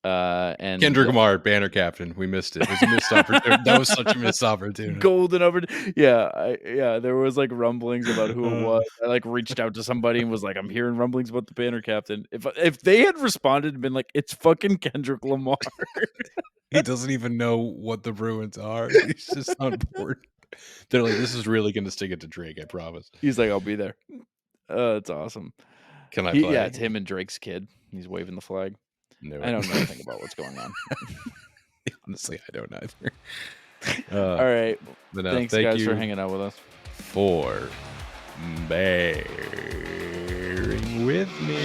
S1: And
S2: Kendrick Lamar, banner captain. We missed it. It was a missed opportunity. That was such a missed opportunity.
S1: Golden opportunity. Yeah. There was like rumblings about who it was. I like reached out to somebody and was like, "I'm hearing rumblings about the banner captain." If they had responded and been like, "It's fucking Kendrick Lamar,"
S2: he doesn't even know what the Bruins are. He's just on board. They're like, "This is really going to stick it to Drake. I promise."
S1: He's like, "I'll be there." It's awesome.
S2: Can I play?
S1: Yeah, it's him and Drake's kid. He's waving the flag.
S2: No,
S1: I don't know anything about what's going on.
S2: Honestly, I don't either.
S1: All right. Thanks, guys, for hanging out with us.
S2: For bearing with me.